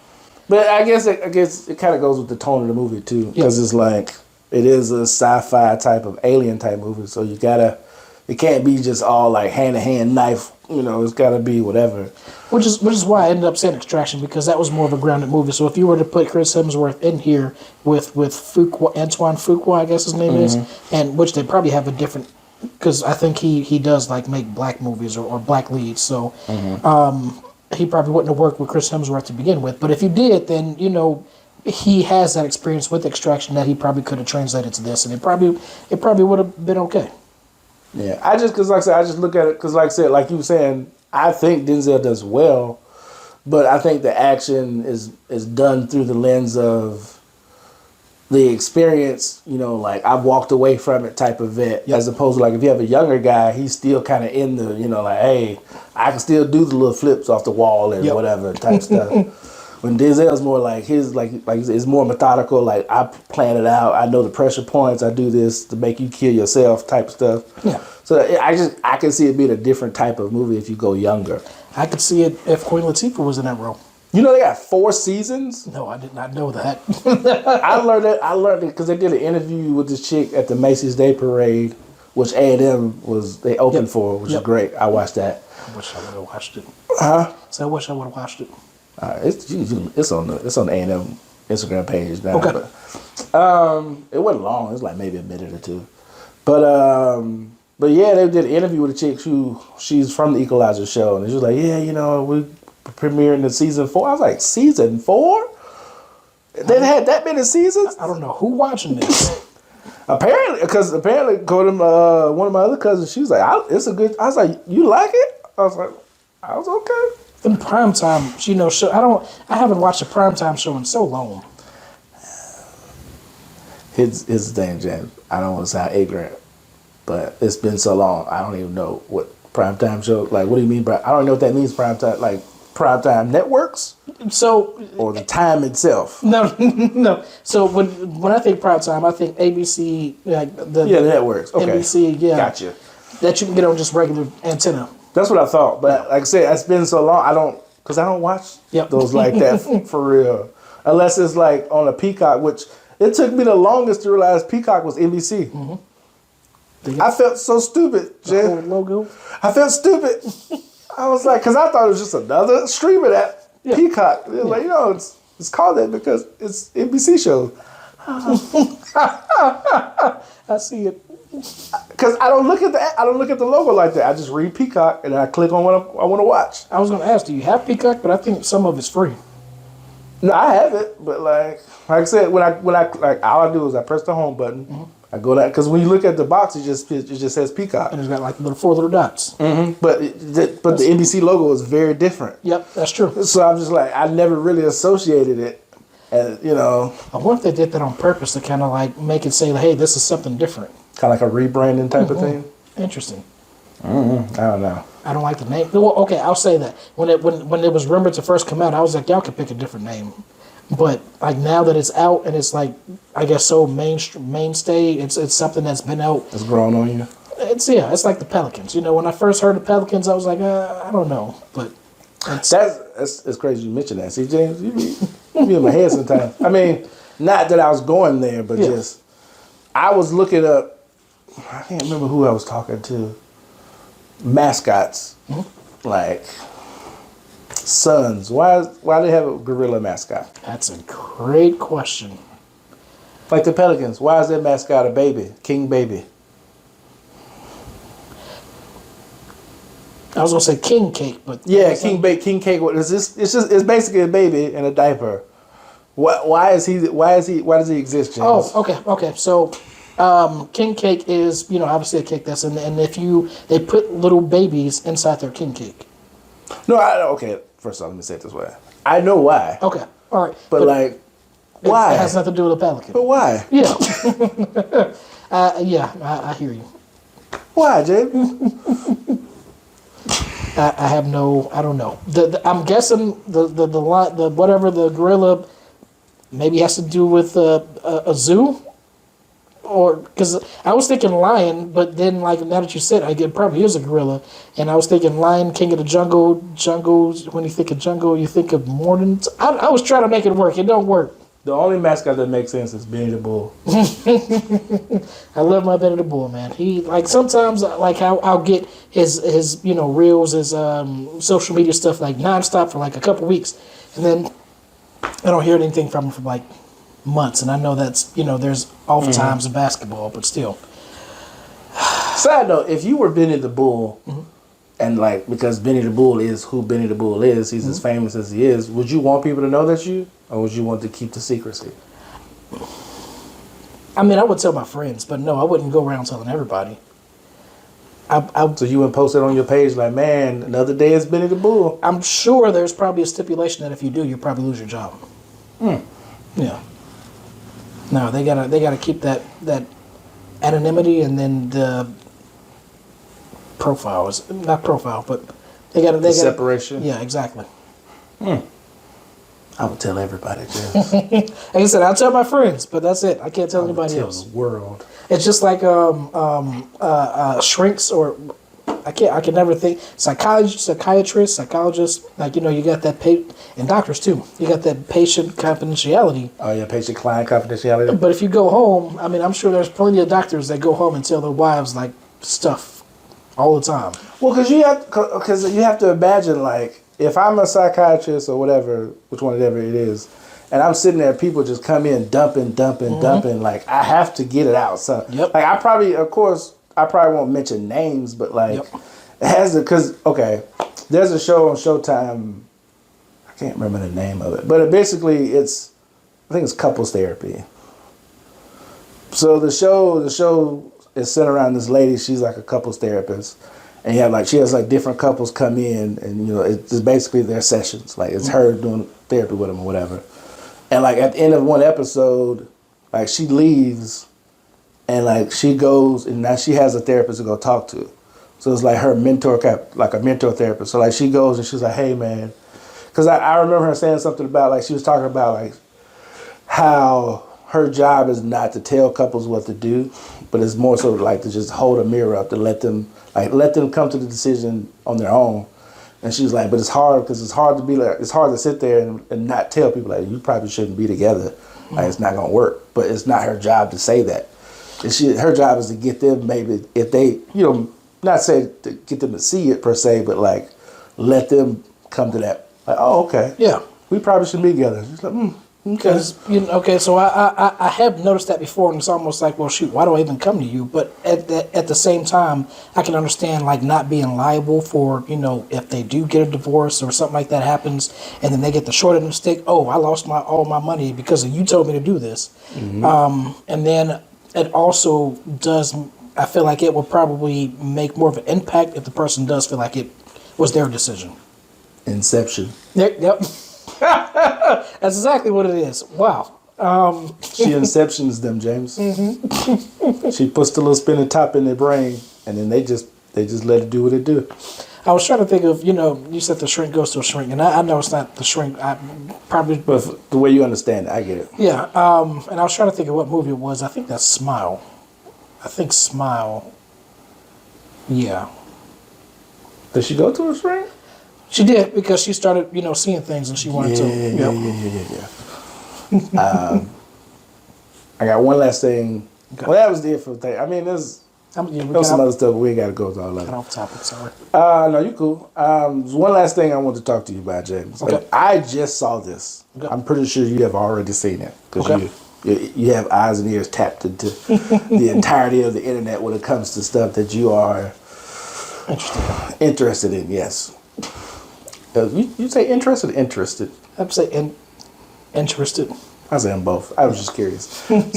But I guess it kind of goes with the tone of the movie too, because it's like it is a sci-fi type of alien type movie. So it can't be just all like hand to hand knife. It's got to be whatever. Which is why I ended up saying Extraction, because that was more of a grounded movie. So if you were to put Chris Hemsworth in here with Fuqua, Antoine Fuqua, I guess his name is, and which they probably have a different, because I think he does like make black movies or black leads. So. he probably wouldn't have worked with Chris Hemsworth to begin with. But if he did, then he has that experience with Extraction that he probably could have translated to this, and it probably would have been okay. Yeah, because like I said, I just look at it because like I said, like you were saying, I think Denzel does well, but I think the action is done through the lens of the experience, like I've walked away from it type of vet, as opposed to like if you have a younger guy, he's still kind of in the, like, hey, I can still do the little flips off the wall and whatever type stuff. When Denzel's more like his, like it's more methodical. Like I plan it out. I know the pressure points. I do this to make you kill yourself type stuff. Yeah. So I can see it being a different type of movie if you go younger. I could see it if Queen Latifah was in that role. They got 4 seasons. No, I did not know that. I learned it because they did an interview with this chick at the Macy's Day Parade, which A&M they opened for, which is great. I watched that. I wish I would have watched it. Huh? So I wish I would have watched it. It's on the A&M Instagram page now. Okay. But, it wasn't long. It was like maybe a minute or two. But yeah, they did an interview with a chick she's from the Equalizer show, and she was like, yeah, we premiering the season 4. I was like, season 4? They've had that many seasons? I don't know who watching this. Apparently, one of my other cousins, she was like, it's a good. I was like, you like it? I was like, I was okay. In primetime, show. I haven't watched a primetime show in so long. Here's the thing, Jen. I don't want to sound ignorant, but it's been so long. I don't even know what primetime show. Like, what do you mean? I don't know what that means. Primetime, like primetime networks. So, or the time itself. No. So when I think primetime, I think ABC, like the networks. Okay. NBC, Gotcha. That you can get on just regular antenna. That's what I thought, but like I said, it's been so long. I don't watch those like that for real, unless it's like on a Peacock, which it took me the longest to realize Peacock was NBC. Mm-hmm. I felt so stupid, Jen. Logo. I felt stupid. I was like, because I thought it was just another streamer that Peacock. It was like, it's called that because it's NBC show. I see it. Because I don't look at the logo like that. I just read Peacock and I click on what I want to watch. I was going to ask, do you have Peacock? But I think some of it's free. No, I have it, but like I said, when I like all I do is I press the home button. Mm-hmm. I go down because when you look at the box, it just says Peacock, and it's got like four little dots. Mm-hmm. But the NBC logo is very different. Yep, that's true. So I'm just like I never really associated it, and I wonder if they did that on purpose to kind of like make it say, hey, this is something different. Kind of like a rebranding type of thing. Interesting. Mm-hmm. I don't know. I don't like the name. Well, okay, I'll say that. When it was rumored to first come out, I was like, y'all could pick a different name. But like now that it's out and it's like, I guess so mainstay, it's something that's been out. It's grown on you. It's like the Pelicans. When I first heard the Pelicans, I was like, I don't know, but it's crazy you mentioned that. See, James, you be in my head sometimes. I mean, not that I was going there, but just I was looking up. I can't remember who I was talking to. Mascots, like Suns. Why do they have a gorilla mascot? That's a great question. Like the Pelicans, why is their mascot a baby, King Baby? I was gonna say King Cake, but King Cake. It's basically a baby in a diaper. Why does he exist, James? Oh, okay. So, king cake is obviously a cake that's and if they put little babies inside their king cake. No, okay. First of all, let me say it this way. I know why. Okay, all right. But like, why? It has nothing to do with a pelican. But why? Yeah. I hear you. Why, James? I don't know. I'm guessing the whatever the gorilla maybe has to do with a zoo, or because I was thinking lion, but then like now that you said, it probably is a gorilla, and I was thinking Lion King of the Jungle. When you think of jungle, you think of mornings. I was trying to make it work. It don't work. The only mascot that makes sense is Benny the Bull. I love my Benny the Bull, man. He like sometimes like I'll get his reels, his social media stuff like nonstop for like a couple weeks, and then I don't hear anything from him for like months. And I know that's there's off times in basketball, but still. Side note: if you were Benny the Bull, and like because Benny the Bull is who Benny the Bull is, he's as famous as he is. Would you want people to know that or would you want to keep the secrecy? I mean, I would tell my friends, but no, I wouldn't go around telling everybody. So you would post it on your page like, man, another day is Benny the Bull. I'm sure there's probably a stipulation that if you do, you'll probably lose your job. Yeah. No, they gotta keep that anonymity, and then the profile is not profile, but they gotta separation. Yeah, exactly. I would tell everybody, James. Like I said, I'll tell my friends, but that's it. I can't tell anybody tell else. the world. It's just like shrinks, or I can never think psychiatrists, psychologists. Like, you got that and doctors too. You got that patient confidentiality. Oh yeah, patient-client confidentiality. But if you go home, I mean, I'm sure there's plenty of doctors that go home and tell their wives like stuff all the time. Well, because you have to imagine, like, if I'm a psychiatrist or whatever, whatever it is, and I'm sitting there, people just come in dumping, like, I have to get it out. So, Yep. like, I probably won't mention names, but, like, it has to, because, okay, there's a show on Showtime, I can't remember the name of it, but I think it's couples therapy. So the show is centered around this lady, she's like a couples therapist. And she has like different couples come in, and it's basically their sessions. Like it's her doing therapy with them or whatever. And like at the end of one episode, like she leaves, and like she goes, and now she has a therapist to go talk to. So it's like her mentor, like a mentor therapist. So like she goes and she's like, hey man, because I remember her saying something about like she was talking about like how her job is not to tell couples what to do, but it's more so like to just hold a mirror up to let them come to the decision on their own. And she's like, but it's hard because it's hard to sit there and not tell people like you probably shouldn't be together. Like it's not gonna work. But it's not her job to say that. Her job is to get them, maybe if they, not say to get them to see it per se, but like let them come to that. Like, oh, okay, Yeah. we probably should be together. She's like, okay. Because so I have noticed that before, and it's almost like, well, shoot, why do I even come to you? But at the same time, I can understand like not being liable for if they do get a divorce or something like that happens, and then they get the short end of the stick. Oh, I lost all my money because you told me to do this, and then it also does. I feel like it will probably make more of an impact if the person does feel like it was their decision. Inception. Yep. That's exactly what it is. Wow. She inceptions them, James. She puts the little spinning top in their brain, and then they just let it do what it do. I was trying to think of, you said the shrink goes to a shrink, and I know it's not the shrink. I probably, But the way you understand it, I get it. yeah. And I was trying to think of what movie it was. I think that's Smile. Smile. Yeah. Did she go to a shrink? She did, because she started, seeing things, and she wanted to. Yeah. I got one last thing. Okay. Well, that was the for thing. I mean, there's some other stuff, but we ain't got to go to all of it. Got off topic, sorry. No, you cool. There's one last thing I want to talk to you about, James. Okay. I just saw this. Okay. I'm pretty sure you have already seen it, because you have eyes and ears tapped into the entirety of the internet when it comes to stuff that you are interested in. Yes. You say interested or interested? I'd say interested. I say them both. I was just curious.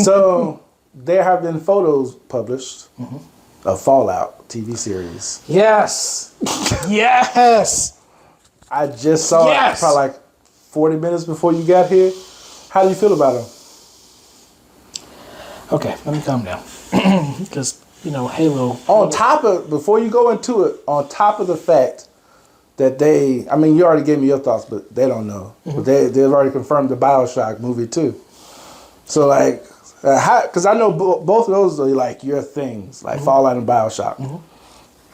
So there have been photos published of Fallout TV series. Yes. Yes. I just saw it probably like 40 minutes before you got here. How do you feel about them? Okay, let me calm down. Because, Halo. Before you go into it, on top of the fact that you already gave me your thoughts, but they don't know. But they've already confirmed the BioShock movie too. So like, because I know both of those are like your things, like Fallout and BioShock.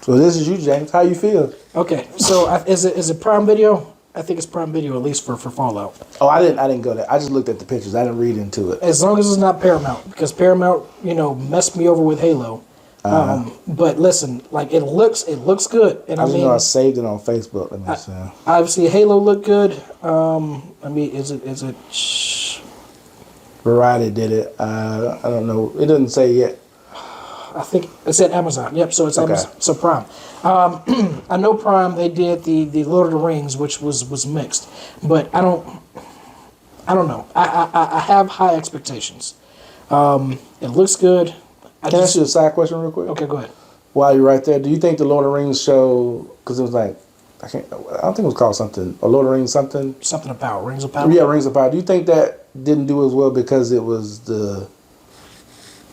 So this is you, James. How you feel? Okay, so is it Prime Video? I think it's Prime Video, at least for Fallout. Oh, I didn't go there. I just looked at the pictures. I didn't read into it. As long as it's not Paramount, because Paramount, messed me over with Halo. But listen, like it looks good, and I know I saved it on Facebook. Let me see. Obviously, Halo looked good. Is it? Variety did it. I don't know. It doesn't say yet. I think it's at Amazon. Yep, so it's Okay. Amazon. So Prime. I know Prime. They did the Lord of the Rings, which was mixed, but I don't know. I have high expectations. It looks good. Can I ask you a side question real quick? Okay, go ahead. While you're right there, do you think the Lord of the Rings show, because it was like, I don't think it was called something, or Lord of the Rings something? Something of Power, Rings of Power? Yeah, Rings of Power. Do you think that didn't do as well because it was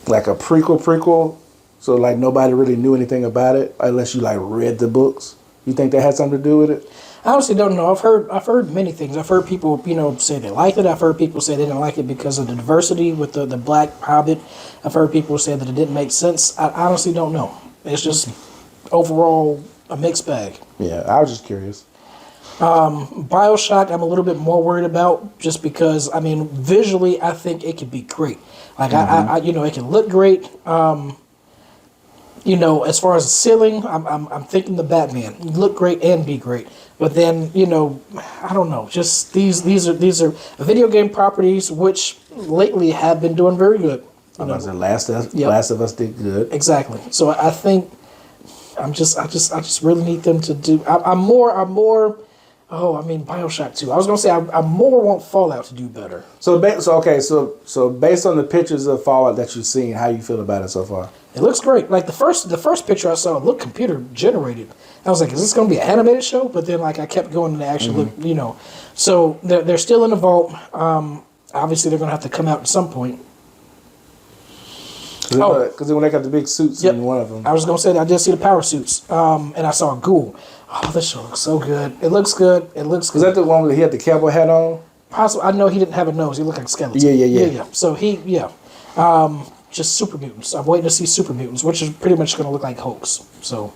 like a prequel? So like nobody really knew anything about it unless you like read the books? You think that had something to do with it? I honestly don't know. I've heard many things. I've heard people, say they liked it. I've heard people say they didn't like it because of the diversity with the Black Hobbit. I've heard people say that it didn't make sense. I honestly don't know. It's just overall a mixed bag. Yeah, I was just curious. BioShock, I'm a little bit more worried about just because, visually, I think it could be great. Like, I it can look great. As far as the ceiling, I'm thinking the Batman look great and be great. But then, I don't know. Just these are video game properties which lately have been doing very good. Last of Us did good. Exactly. So I think I just really need them to do. I'm more. BioShock 2. I was gonna say I more want Fallout to do better. So based on the pictures of Fallout that you've seen, how you feel about it so far? It looks great. Like the first picture I saw, it looked computer generated. I was like, is this going to be an animated show? But then like I kept going and they actually look, So they're still in the vault. Obviously they're going to have to come out at some point. Because when they got the big suits in one of them. I was going to say that I did see the power suits. And I saw a ghoul. Oh, this show looks so good. It looks good. Was that the one where he had the cowboy hat on? Possible. I know he didn't have a nose. He looked like a skeleton. Yeah. So just super mutants. I'm waiting to see super mutants, which is pretty much going to look like Hulks. So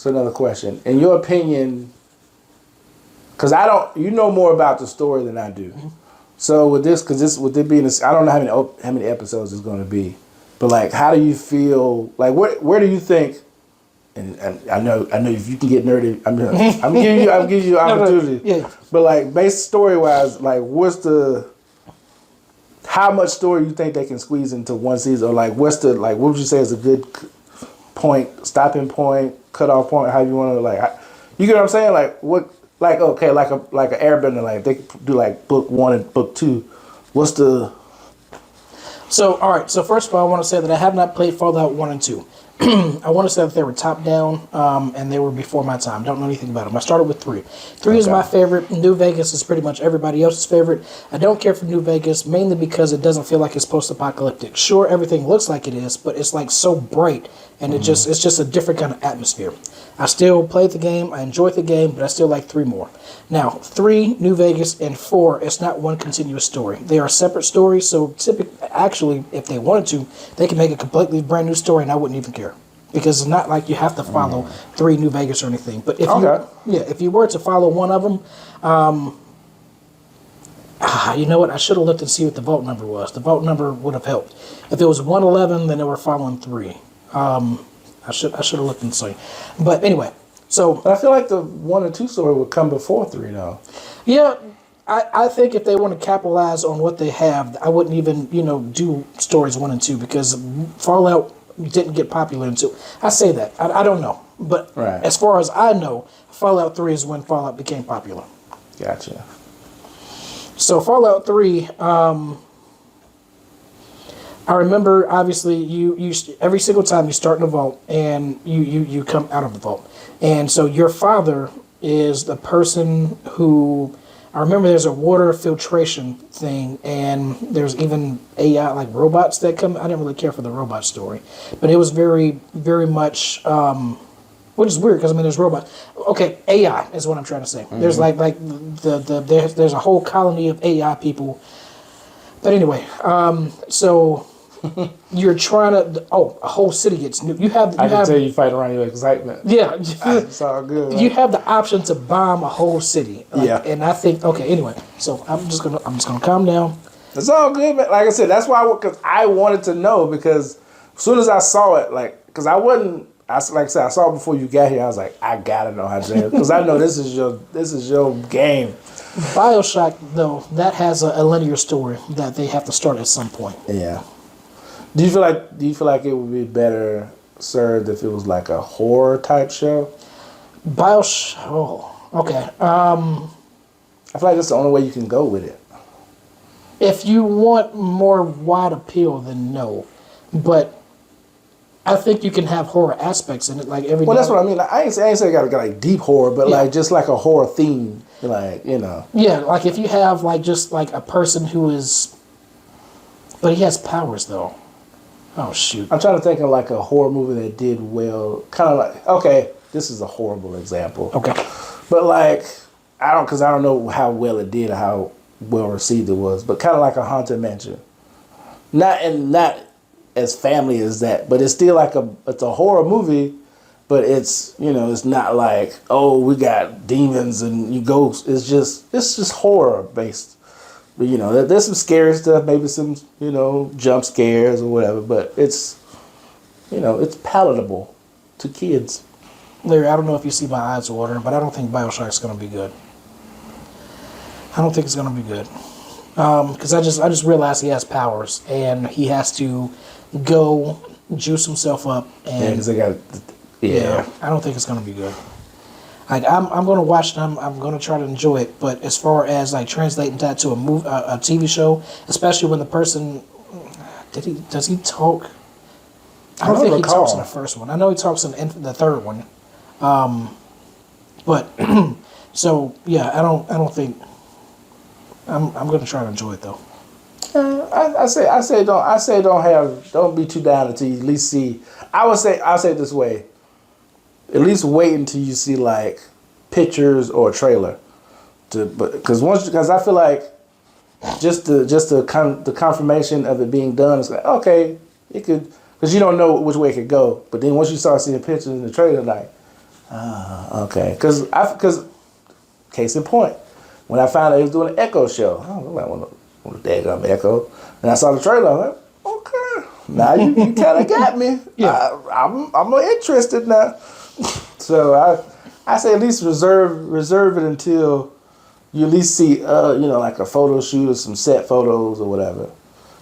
another question. In your opinion, because you know more about the story than I do. Mm-hmm. So with it being I don't know how many episodes it's going to be, but like, how do you feel? Like, where do you think? And I know if you can get nerdy, I'm giving you opportunity. Yeah. But like, based story wise, like, how much story you think they can squeeze into one season? Or like, what would you say is a good stopping point, cutoff point? How you want to you get what I'm saying? Like what? Like okay, like an Airbender, like they could do like book 1 and book 2. What's the? So all right. So first of all, I want to say that I have not played Fallout 1 and 2. I want to say that they were top down, and they were before my time. Don't know anything about them. I started with 3. 3 is my favorite. New Vegas is pretty much everybody else's favorite. I don't care for New Vegas, mainly because it doesn't feel like it's post-apocalyptic. Sure, everything looks like it is, but it's like so bright, and it's just a different kind of atmosphere. I still played the game. I enjoyed the game, but I still like 3 more. Now, 3, New Vegas, and 4, it's not one continuous story. They are separate stories, so actually, if they wanted to, they can make a completely brand new story, and I wouldn't even care. Because it's not like you have to follow 3 New Vegas or anything. But if you were to follow one of them, you know what? I should have looked and see what the vault number was. The vault number would have helped. If it was 111, then they were following 3. I should have looked and see. But anyway, so I feel like the 1 and 2 story would come before 3, though. Yeah, I think if they want to capitalize on what they have, I wouldn't even do stories 1 and 2 because Fallout didn't get popular until I say that I don't know, but as far as I know, Fallout 3 is when Fallout became popular. Gotcha. So Fallout 3, I remember obviously you every single time you start in a vault and you come out of the vault, and so your father is the person who. I remember there's a water filtration thing, and there's even AI, like robots that come. I didn't really care for the robot story, but it was very, very much, which is weird because there's robots. Okay, AI is what I'm trying to say. Mm-hmm. There's there's a whole colony of AI people. But anyway, so you're trying to. A whole city gets new. I can tell you fight around your excitement. Yeah, it's all good. Right? You have the option to bomb a whole city. And I think anyway. So I'm just gonna calm down. It's all good, man. Like I said, that's why because I wanted to know because as soon as I saw it, because I wasn't. I saw it before you got here. I was like, I gotta know how to because I know this is your game. BioShock though, that has a linear story that they have to start at some point. Yeah. Do you feel like it would be better served if it was like a horror type show? Oh, okay. I feel like that's the only way you can go with it. If you want more wide appeal, then no. But I think you can have horror aspects in it, like every. Well, that's what I mean. Like, I ain't say got like deep horror, but Yeah. like just like a horror theme, like Yeah, like if you have like just like a person who is, but he has powers though. Oh shoot! I'm trying to think of like a horror movie that did well. Kind of like, okay, this is a horrible example. Okay. But like because I don't know how well it did or how well received it was, but kind of like a Haunted Mansion. Not as family as that, but it's still like it's a horror movie, but it's it's not like, oh, we got demons and you ghosts. It's just horror based. But, there's some scary stuff, maybe some jump scares or whatever, but it's it's palatable to kids. Larry, I don't know if you see my eyes watering, but I don't think BioShock's going to be good. I don't think it's going to be good. Because I just realized he has powers, and he has to go juice himself up. And Yeah, because they got I don't think it's going to be good. Like I'm going to watch it. I'm going to try to enjoy it. But as far as like translating that to a TV show, especially when the person does he talk? I don't think he talks in the first one. I know he talks in the third one. But so yeah, I don't think I'm going to try to enjoy it though. I say don't be too down until you at least see. I'll say it this way. At least wait until you see like pictures or a trailer, because I feel like just the confirmation of it being done is like, okay, it could, because you don't know which way it could go, but then once you start seeing pictures in the trailer, like, okay, because case in point, when I found out he was doing an Echo show, I don't know, I want to daggum Echo, and I saw the trailer, I'm like, okay, now you kind of got me. Yeah. I'm interested now. So I say at least reserve it until you at least see like a photo shoot or some set photos or whatever,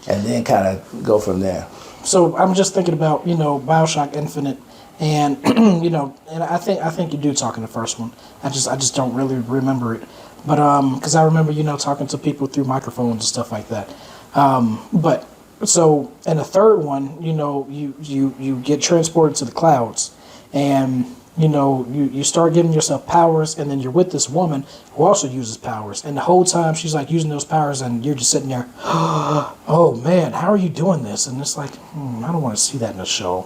and then kind of go from there. So I'm just thinking about BioShock Infinite, and and I think you do talk in the first one. I just don't really remember it, but because I remember talking to people through microphones and stuff like that. But so in the third one, you get transported to the clouds, and you start giving yourself powers, and then you're with this woman who also uses powers, and the whole time she's like using those powers, and you're just sitting there, oh man, how are you doing this? And it's like, I don't want to see that in a show.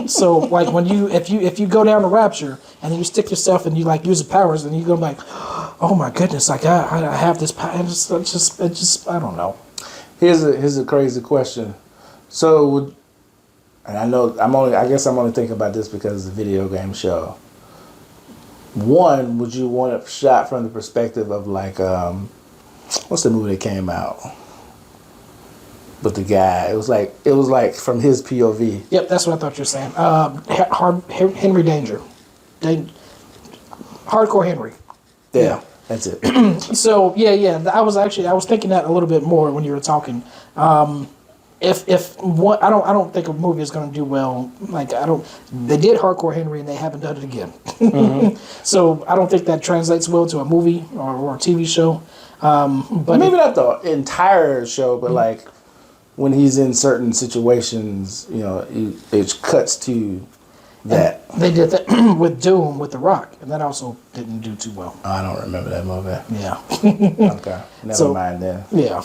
So like if you go down to Rapture and then you stick yourself and you like use the powers, and you go like, oh my goodness, like I have this power. It just I don't know. Here's a crazy question. So and I guess I'm only thinking about this because it's a video game show. One, would you want it shot from the perspective of like, what's the movie that came out with the guy? It was like from his POV. Yep, that's what I thought you were saying. Henry Danger. Hardcore Henry. Yeah, that's it. So yeah. I was thinking that a little bit more when you were talking. If one, I don't think a movie is going to do well. Like they did Hardcore Henry and they haven't done it again. Mm-hmm. So I don't think that translates well to a movie or a TV show. But maybe not the entire show, but like when he's in certain situations, it cuts to that. They did that with Doom with The Rock, and that also didn't do too well. I don't remember that movie. Yeah. Okay, never mind then. Yeah.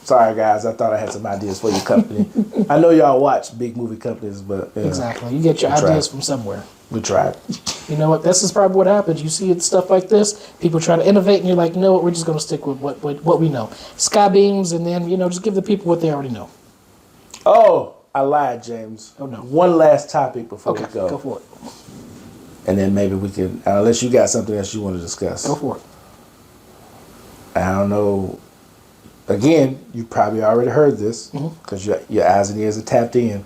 Sorry, guys. I thought I had some ideas for your company. I know y'all watch big movie companies, but exactly, you get your ideas from somewhere. We tried. You know what? This is probably what happens. You see stuff like this, people try to innovate, and you're like, no, we're just going to stick with what we know. Sky beams, and then just give the people what they already know. Oh, I lied, James. Oh no. One last topic before we go. Go for it. And then maybe we can, unless you got something else you want to discuss. Go for it. I don't know. Again, you probably already heard this because your eyes and ears are tapped in.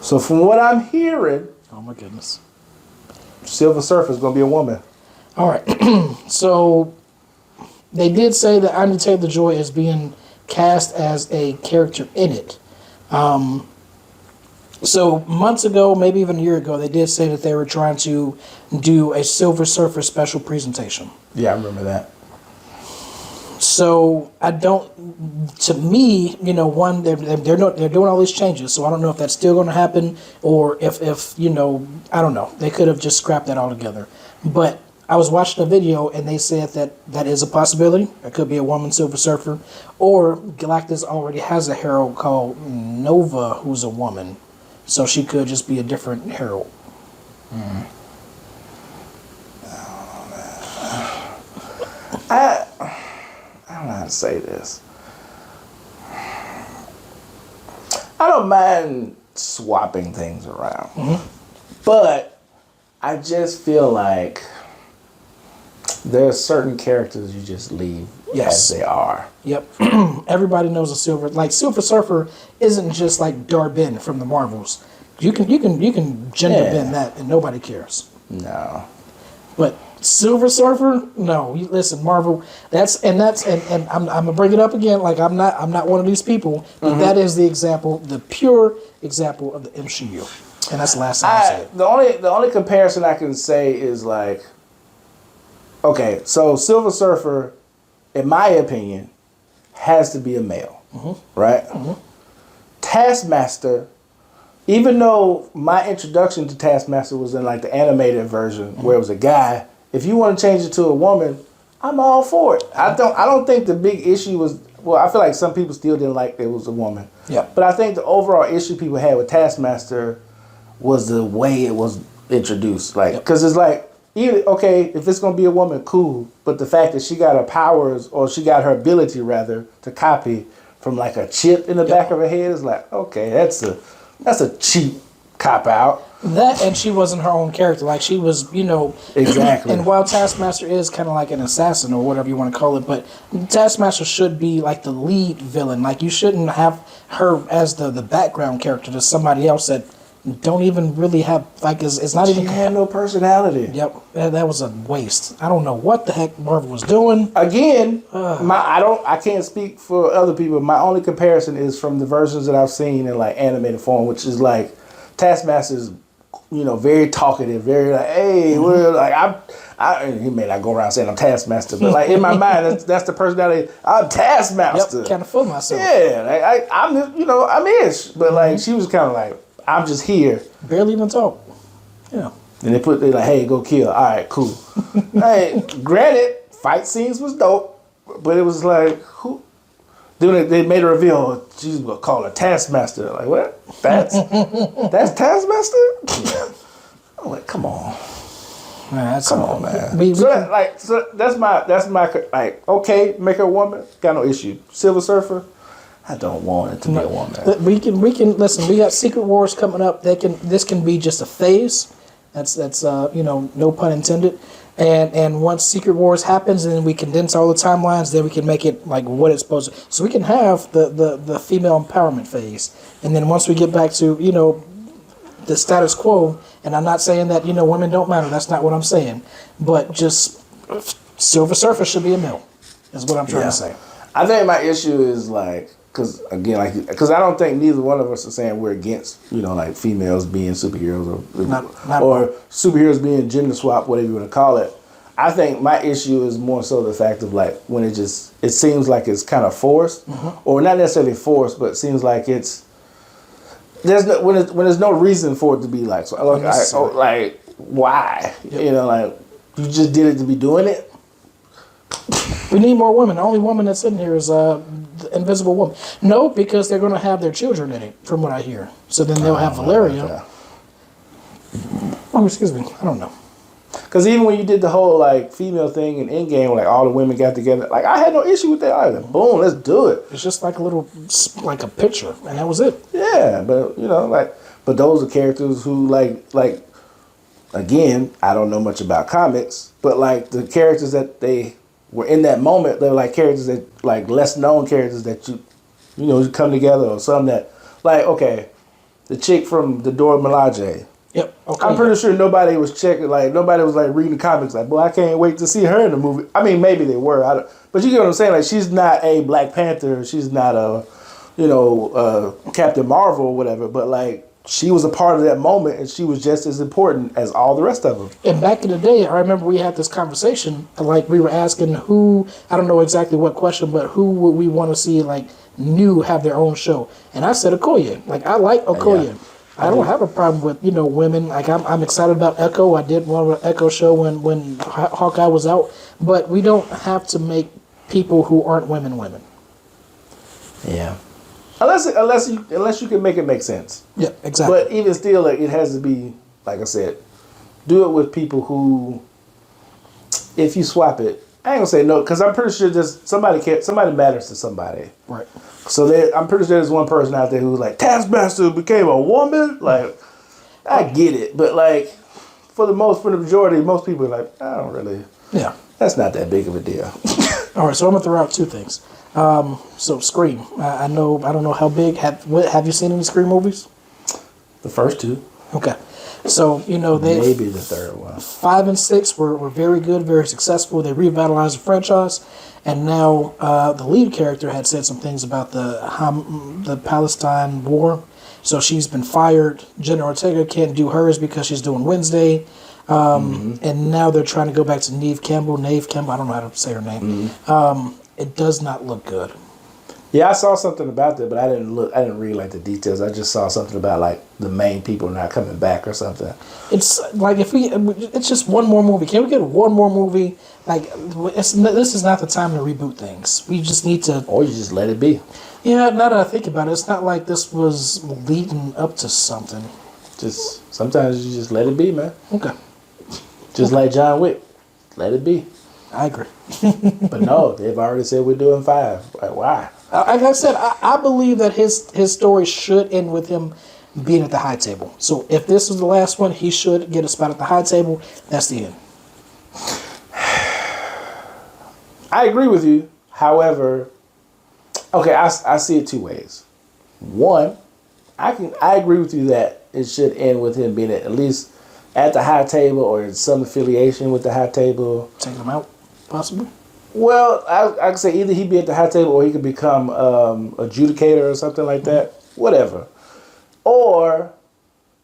So from what I'm hearing, Oh my goodness. Silver Surfer is going to be a woman. All right. So they did say that Anya Taylor-Joy is being cast as a character in it. So months ago, maybe even a year ago, they did say that they were trying to do a Silver Surfer special presentation. Yeah, I remember that. So I don't. To me, one they're doing all these changes. So I don't know if that's still going to happen or if I don't know. They could have just scrapped that altogether. But I was watching a video and they said that is a possibility. It could be a woman Silver Surfer, or Galactus already has a herald called Nova, who's a woman. So she could just be a different herald. I don't know how to say this. I don't mind swapping things around. But I just feel like there are certain characters you just leave as they are. Yep. Everybody knows a Silver Surfer isn't just like Dar-Benn from the Marvels. You can gender bend that and nobody cares. No. But Silver Surfer, no. Listen, Marvel. That's and I'm gonna bring it up again. Like I'm not one of these people, but that is the example, the pure example of the MCU, and that's the last time I say it. The only comparison I can say is like, okay, so Silver Surfer, in my opinion, has to be a male, right? Taskmaster. Even though my introduction to Taskmaster was in like the animated version where it was a guy, if you want to change it to a woman, I'm all for it. I don't think the big issue was, well, I feel like some people still didn't like that it was a woman. Yeah. But I think the overall issue people had with Taskmaster was the way it was introduced. Like, because it's like, okay, if it's going to be a woman, cool. But the fact that she got her powers, or she got her ability rather, to copy from like a chip in the back of her head is like, okay, that's a cheap cop out. That, and she wasn't her own character. Like she was, Exactly. And while Taskmaster is kind of like an assassin or whatever you want to call it, but Taskmaster should be like the lead villain. Like you shouldn't have her as the background character to somebody else that don't even really have, like, it's not even. She had no personality. Yep, that was a waste. I don't know what the heck Marvel was doing. Again, I can't speak for other people. My only comparison is from the versions that I've seen in like animated form, which is like Taskmaster's, very talkative, very like, hey, well, like he may not go around saying I'm Taskmaster, but like in my mind, that's the personality. I'm Taskmaster. Yep, kind of fool myself. Yeah, like I'm ish, but like she was kind of like, I'm just here. Barely even talk. Yeah. And they like, hey, go kill. All right, cool. Hey, granted, fight scenes was dope, but it was like, who? Then they made a reveal. She's gonna call her Taskmaster. Like, what? That's Taskmaster? Yeah. I'm like, come on. Man, come on, man. So that's my like. Okay, make her a woman. Got no issue. Silver Surfer. I don't want it to be a woman. We can listen. We got Secret Wars coming up. This can be just a phase. That's no pun intended. And once Secret Wars happens, and then we condense all the timelines, then we can make it like what it's supposed to. So we can have the female empowerment phase, and then once we get back to the status quo. And I'm not saying that women don't matter. That's not what I'm saying. But just Silver Surfer should be a male. Is what I'm trying to say. I think my issue is like. Because I don't think neither one of us are saying we're against, like females being superheroes or superheroes being gender swap, whatever you want to call it. I think my issue is more so the fact of like when it seems like it's kind of forced, or not necessarily forced, but it seems like when there's no reason for it to be like so. Like why? Yep. Like you just did it to be doing it. We need more women. The only woman that's in here is the Invisible Woman. No, because they're going to have their children in it, from what I hear. So then they'll have Valeria. Oh, excuse me. I don't know. Because even when you did the whole like female thing in Endgame, like all the women got together, like I had no issue with that either. Boom, let's do it. It's just like a picture, and that was it. Yeah, but but those are characters who like again, I don't know much about comics, but like the characters that they were in that moment, they're like characters that like less known characters that you come together or something that like the chick from the Dora Milaje. Yep. Okay. I'm pretty sure nobody was checking, like nobody was like reading the comics like, boy, I can't wait to see her in the movie. I mean, maybe they were, but you get what I'm saying. Like she's not a Black Panther. She's not a, Captain Marvel or whatever, but like she was a part of that moment and she was just as important as all the rest of them. And back in the day, I remember we had this conversation. Like we were asking who, I don't know exactly what question, but who would we want to see like new have their own show? And I said Okoye. Like I like Okoye. Yeah. I don't have a problem with women. Like I'm excited about Echo. I did one with Echo show when Hawkeye was out, but we don't have to make people who aren't women women. Yeah. Unless you can make it make sense. Yeah, exactly. But even still, like, it has to be, like I said, do it with people who, if you swap it, I ain't gonna say no, because I'm pretty sure somebody matters to somebody. Right. So I'm pretty sure there's one person out there who's like, Taskmaster became a woman? Like, I get it, but like, for the majority, most people are like, I don't really. Yeah. That's not that big of a deal. All right, so I'm gonna throw out two things. So Scream. I don't know how big. Have you seen any Scream movies? The first two. Okay. So they maybe the third one. 5 and 6 were very good, very successful. They revitalized the franchise, and now the lead character had said some things about the Palestine war. So she's been fired. Jenna Ortega can't do hers because she's doing Wednesday. And now they're trying to go back to Neve Campbell. I don't know how to say her name. It does not look good. Yeah, I saw something about that, but I didn't read like the details. I just saw something about like the main people not coming back or something. It's like it's just one more movie. Can we get one more movie? Like this is not the time to reboot things. We just need to. Or you just let it be. Yeah, now that I think about it, it's not like this was leading up to something. Just sometimes you just let it be, man. Okay. Just like John Wick, let it be. I agree. But no, they've already said we're doing 5. Like, why? Like I said, I believe that his story should end with him being at the high table. So if this is the last one, he should get a spot at the high table. That's the end. I agree with you. However, okay, I see it two ways. One, I agree with you that it should end with him being at least at the high table or in some affiliation with the high table. Take him out, possibly. Well, I could say either he'd be at the high table or he could become adjudicator or something like that. Whatever. Or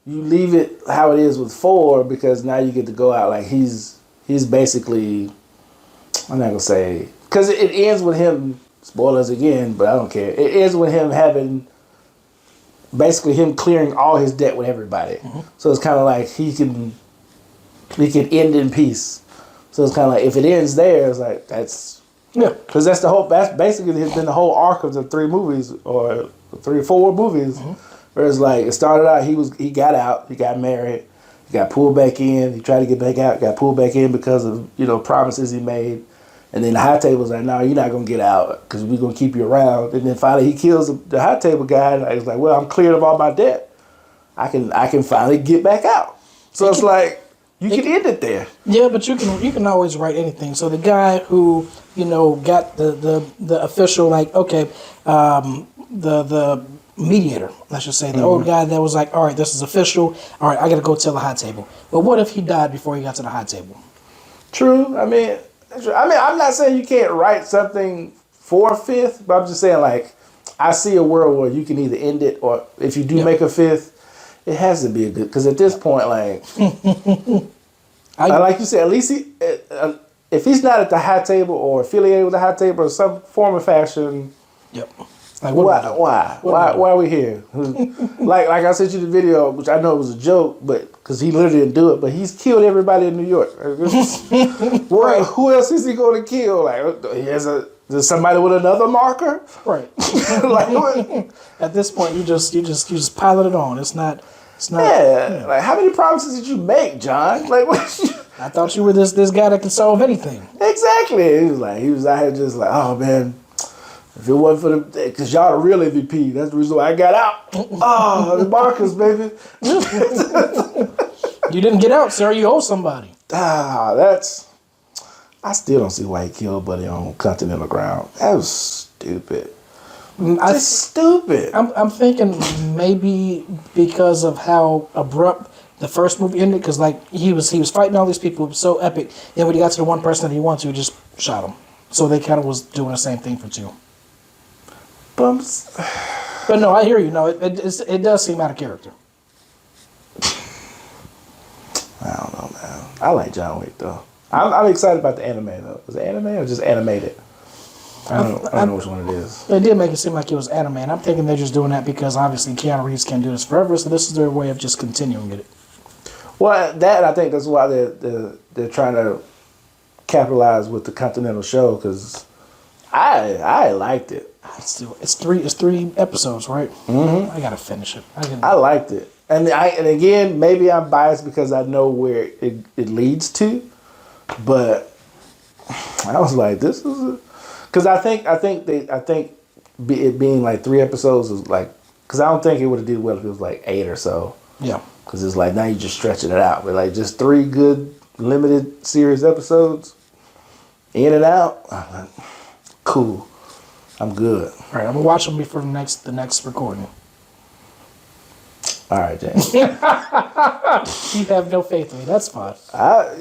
you leave it how it is with 4 because now you get to go out like he's basically, I'm not going to say, because it ends with him, spoilers again, but I don't care. It ends with him having, basically him clearing all his debt with everybody. Mm-hmm. So it's kind of like he can end in peace. So it's kind of like, if it ends there, it's like, that's... Yeah. Because that's basically has been the whole arc of the 3 movies, or 3 or 4 movies. Mm-hmm. Where it's like, it started out, he got out, he got married, he got pulled back in, he tried to get back out, got pulled back in because of, promises he made. And then the high table's like, no, you're not going to get out because we're going to keep you around. And then finally he kills the high table guy. And he's like, well, I'm cleared of all my debt. I can finally get back out. So it's like, you can end it there. Yeah, but you can always write anything. So the guy who, got the official, like, okay, the mediator, let's just say, the old guy that was like, all right, this is official. All right, I got to go tell the high table. But what if he died before he got to the high table? True. I mean, I'm not saying you can't write something for a 5th, but I'm just saying, like, I see a world where you can either end it, or if you do make a 5th, it has to be a good, because at this point, like, like you said, at least if he's not at the high table or affiliated with the high table in some form or fashion, yep. Like, why are we here? like I sent you the video, which I know it was a joke, but because he literally didn't do it, but he's killed everybody in New York. Right. Who else is he going to kill? Like, there's somebody with another marker, right? Like, what? At this point, you just pile it on. It's not. Yeah. Like, how many promises did you make, John? Like, what? I thought you were this guy that can solve anything. Exactly. He was out here just like, oh man. If it wasn't for them, because y'all the real MVP, that's the reason why I got out. Oh, the markers, baby. You didn't get out, sir. You owe somebody. I still don't see why he killed Buddy on Continental Ground. That was stupid. Stupid. I'm thinking maybe because of how abrupt the first movie ended, because like he was fighting all these people, it was so epic. And when he got to the one person that he wanted to, he just shot him. So they kind of was doing the same thing for 2. Bumps. But no, I hear you. No, it does seem out of character. I don't know, man. I like John Wick though. I'm excited about the anime though. Is it anime or just animated? I don't know which one it is. They did make it seem like it was anime, and I'm thinking they're just doing that because obviously Keanu Reeves can't do this forever, so this is their way of just continuing it. Well, I think that's why they're trying to capitalize with the Continental show because I liked it. It's three episodes, right? Mm-hmm. I gotta finish it. I liked it, and again maybe I'm biased because I know where it leads to, but I was like, this is because I think it being like 3 episodes is like because I don't think it would have did well if it was like 8 or so. Yeah. Because it's like now you're just stretching it out, but like just 3 good limited series episodes, in and out. I'm like, cool. I'm good. All right, I'm gonna watch them before the next recording. All right, James. You have no faith in me. That's fine.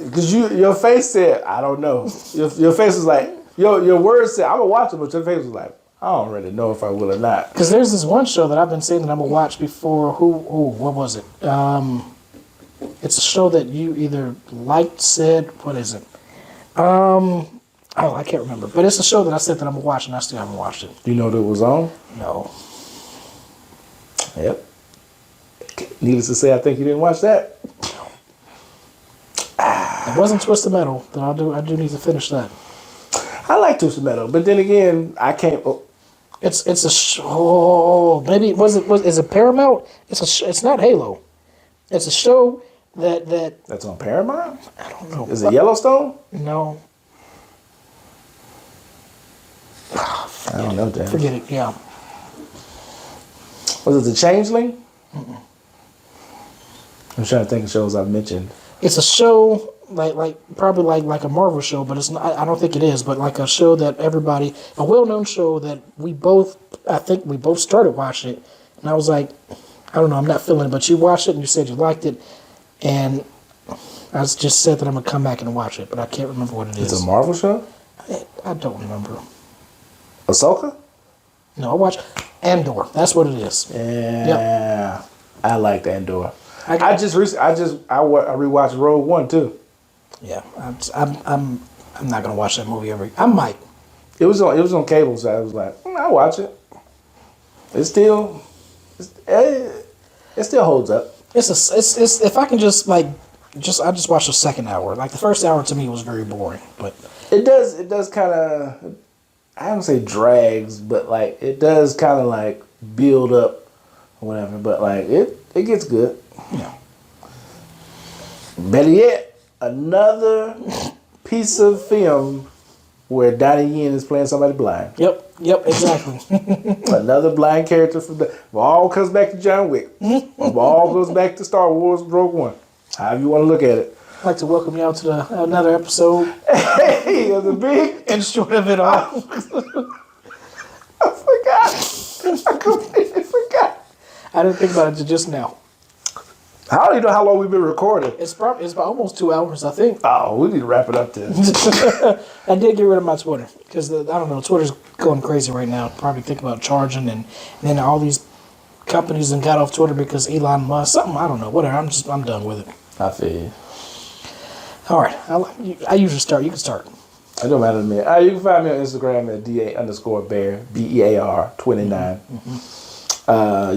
Because your face said, I don't know. Your face was like, your words said, I'm gonna watch it, but your face was like, I don't really know if I will or not. Because there's this one show that I've been saying that I'm gonna watch before. What was it? It's a show that you either liked, said, what is it? I can't remember. But it's a show that I said that I'm gonna watch, and I still haven't watched it. Do you know that it was on? No. Yep. Needless to say, I think you didn't watch that. It wasn't Twisted Metal. That I do need to finish that. I like Twisted Metal, but then again, I can't. Oh. It's a show. Maybe is it Paramount? It's not Halo. It's a show That's on Paramount. I don't know. Is it Yellowstone? No. I don't know, Dan. Forget it. Yeah. Was it The Changeling? Mm-mm. I'm trying to think of shows I've mentioned. It's a show probably like a Marvel show, but it's not. I don't think it is, but like a show that a well-known show that I think we both started watching it, and I was like, I don't know, I'm not feeling it, but you watched it and you said you liked it, and I just said that I'm gonna come back and watch it, but I can't remember what it is. It's a Marvel show? I don't remember. Ahsoka? No, I watched Andor. That's what it is. Yeah, yep. I liked Andor. I rewatched Rogue One too. Yeah, I'm not gonna watch that movie I might. It was on cable, so I was like, I'll watch it. It still holds up. It's if I can just I just watched the second hour. Like the first hour to me was very boring, but it does kind of, I don't say drags, but like it does kind of like build up or whatever. But like it gets good. Yeah. Better yet, another piece of film where Donnie Yen is playing somebody blind. Yep, exactly. Another blind character from it all comes back to John Wick. It all goes back to Star Wars Rogue One. However you want to look at it. I'd like to welcome you out to another episode. Hey, the big and short of it all. I forgot. I completely forgot. I didn't think about it till just now. I don't even know how long we've been recording. It's about almost 2 hours, I think. Oh, we need to wrap it up then. I did get rid of my Twitter because I don't know, Twitter's going crazy right now. Probably think about charging, and then all these companies and got off Twitter because Elon Musk, something, I don't know, whatever. I'm done with it. I feel you. All right, I usually start. You can start. It don't matter to me. You can find me on Instagram at DA_Bear, BEAR 29. Mm-hmm.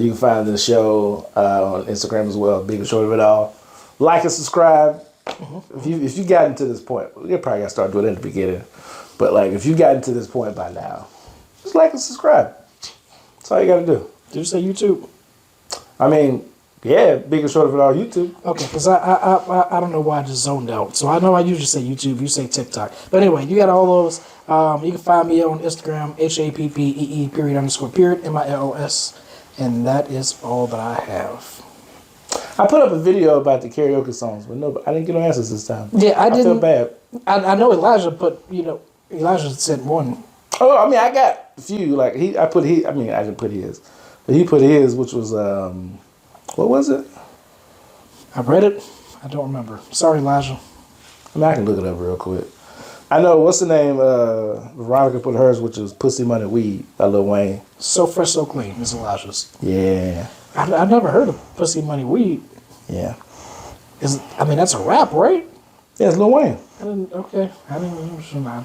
You can find the show on Instagram as well, Big and Short of It All. Like and subscribe. Mm-hmm. If you got into this point, you probably got to start doing it in the beginning. But like, if you got into this point by now, just like and subscribe. That's all you got to do. Did you say YouTube? I mean, yeah, Big and Short of It All YouTube. Okay, because I don't know why I just zoned out. So I know I usually say YouTube, you say TikTok. But anyway, you got all those. You can find me on Instagram, HAPPEE _, MILOS. And that is all that I have. I put up a video about the karaoke songs, but no, I didn't get no answers this time. Yeah, I didn't. feel bad. I know Elijah put, Elijah sent one. Oh, I mean, I got a few. Like I didn't put his, but he put his, which was what was it? I read it. I don't remember. Sorry, Elijah. I mean, I can look it up real quick. I know, what's the name? Veronica put hers, which is Pussy Money Weed by Lil Wayne. So Fresh, So Clean is Elijah's. Yeah. I never heard of Pussy Money Weed. Yeah. That's a rap, right? Yeah, it's Lil Wayne. I didn't,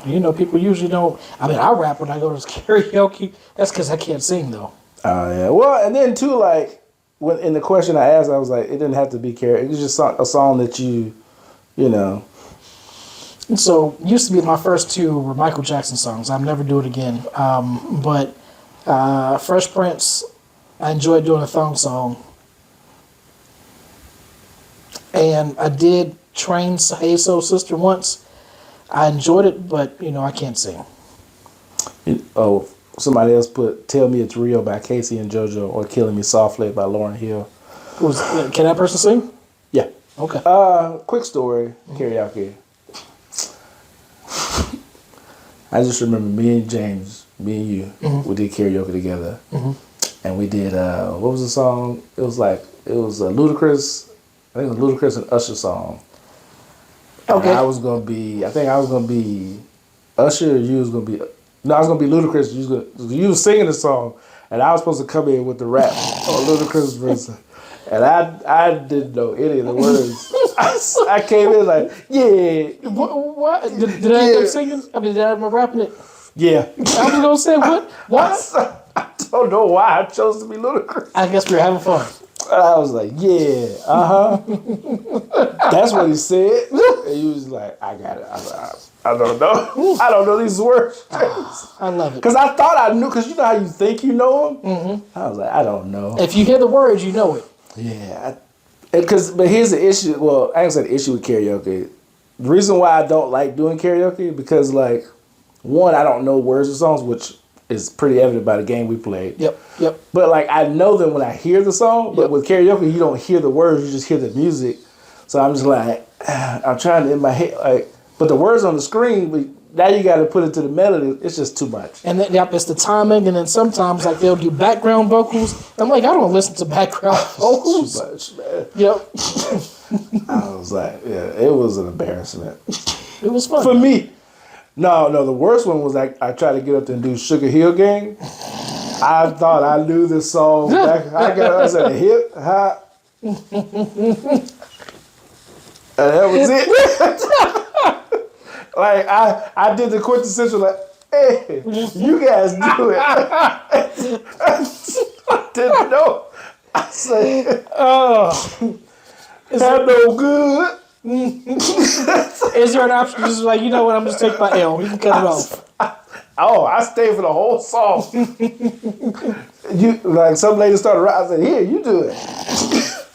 you know, people usually don't. I mean, I rap when I go to karaoke. That's because I can't sing, though. Oh, yeah. Well, and then, too, like, when in the question I asked, I was like, it didn't have to be karaoke. It was just a song that you know. And so, used to be my first two were Michael Jackson songs. I'll never do it again. But Fresh Prince, I enjoyed doing a thong song. And I did train Hey Soul Sister once. I enjoyed it, but, you know, I can't sing. Oh, somebody else put Tell Me It's Real by Casey and JoJo or Killing Me Softly by Lauryn Hill. Can that person sing? Yeah. Okay. Quick story, karaoke. I just remember me and James, me and you, we did karaoke together. And we did, what was the song? It was Ludacris, I think it was Ludacris and Usher song. Okay. And I think I was going to be Usher, or you was going to be, no, I was going to be Ludacris. You was singing the song, and I was supposed to come in with the rap on Ludacris verse. And I didn't know any of the words. I came in like, yeah. What? Did I end up singing? I mean, did I end up rapping it? Yeah. I was going to say, what? I don't know why I chose to be Ludacris. I guess we were having fun. I was like, yeah, That's what he said. And he was like, I got it. I was like, I don't know. I don't know these words. I love it. Because I thought I knew, because you know how you think you know them? I was like, I don't know. If you hear the words, you know it. Yeah. But here's the issue. Well, I ain't said the issue with karaoke. The reason why I don't like doing karaoke, because, like, one, I don't know words of songs, which is pretty evident by the game we played. Yep. But, like, I know them when I hear the song, but with karaoke, you don't hear the words, you just hear the music. So I'm just like, I'm trying to, in my head, like, but the words on the screen, now you got to put it to the melody. It's just too much. And then, it's the timing, and then sometimes, like, they'll do background vocals. I'm like, I don't listen to background vocals. Too much, man. Yep. I was like, yeah, it was an embarrassment. It was fun. For me. No, the worst one was like I tried to get up there and do Sugar Hill Gang. I thought I knew this song. I said hip hop. And that was it. Like I did the quintessential like, hey, you guys do it. I didn't know. I said, that no good. Is there an option just like, you know what, I'm just taking my L. You can cut it off. I stayed for the whole song. Like some lady started rapping. I said, here, you do it.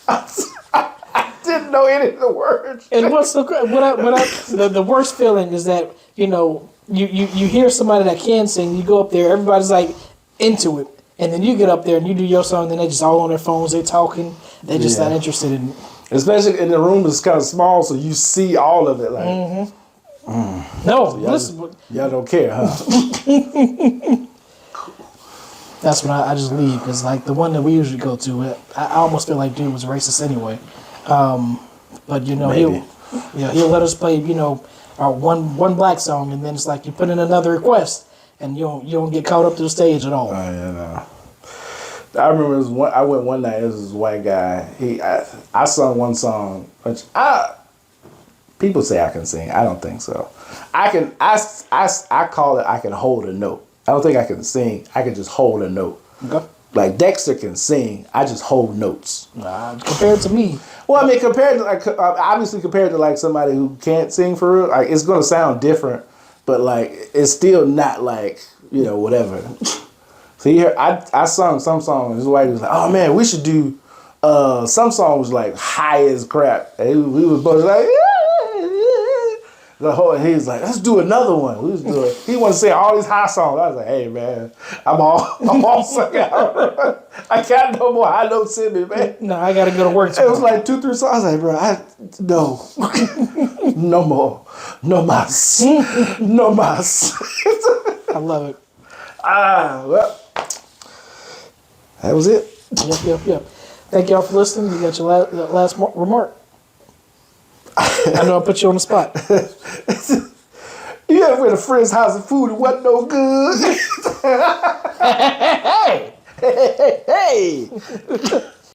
I didn't know any of the words. And what's the worst feeling is that, you know, you hear somebody that can sing, you go up there, everybody's like into it. And then you get up there and you do your song, and then they just all on their phones, they're talking, they're just not interested in it. Especially in the room that's kind of small, so you see all of it. Like, No, so listen. y'all don't care, huh? That's when I just leave, because like the one that we usually go to, I almost feel like dude was racist anyway. But you know, he'll let us play, you know, our one black song, and then it's like you put in another request, and you don't get caught up to the stage at all. Oh yeah, no. I remember I went one night. It was this white guy. I sung one song, which people say I can sing. I don't think so. I call it I can hold a note. I don't think I can sing. I can just hold a note. Okay. Like Dexter can sing. I just hold notes. Compared to me. Well, I mean, compared to like somebody who can't sing for real, like it's gonna sound different, but like it's still not like, you know, whatever. So you hear, I sung some songs. This white was like, "Oh man, we should do some songs like high as crap." And we was both like, he was like, "Let's do another one." We was doing. He wanted to sing all these high songs. I was like, "Hey man, I'm all sung out. I got no more high notes in me, man." No, I gotta go to work tomorrow. It was like 2-3 songs. I was like, "Bro, no more, no mas, no mas." I love it. Well, that was it. Yep. Thank y'all for listening. You got your last remark. I know I put you on the spot. You ever went to a friend's house and food and wasn't no good? Hey, Hey.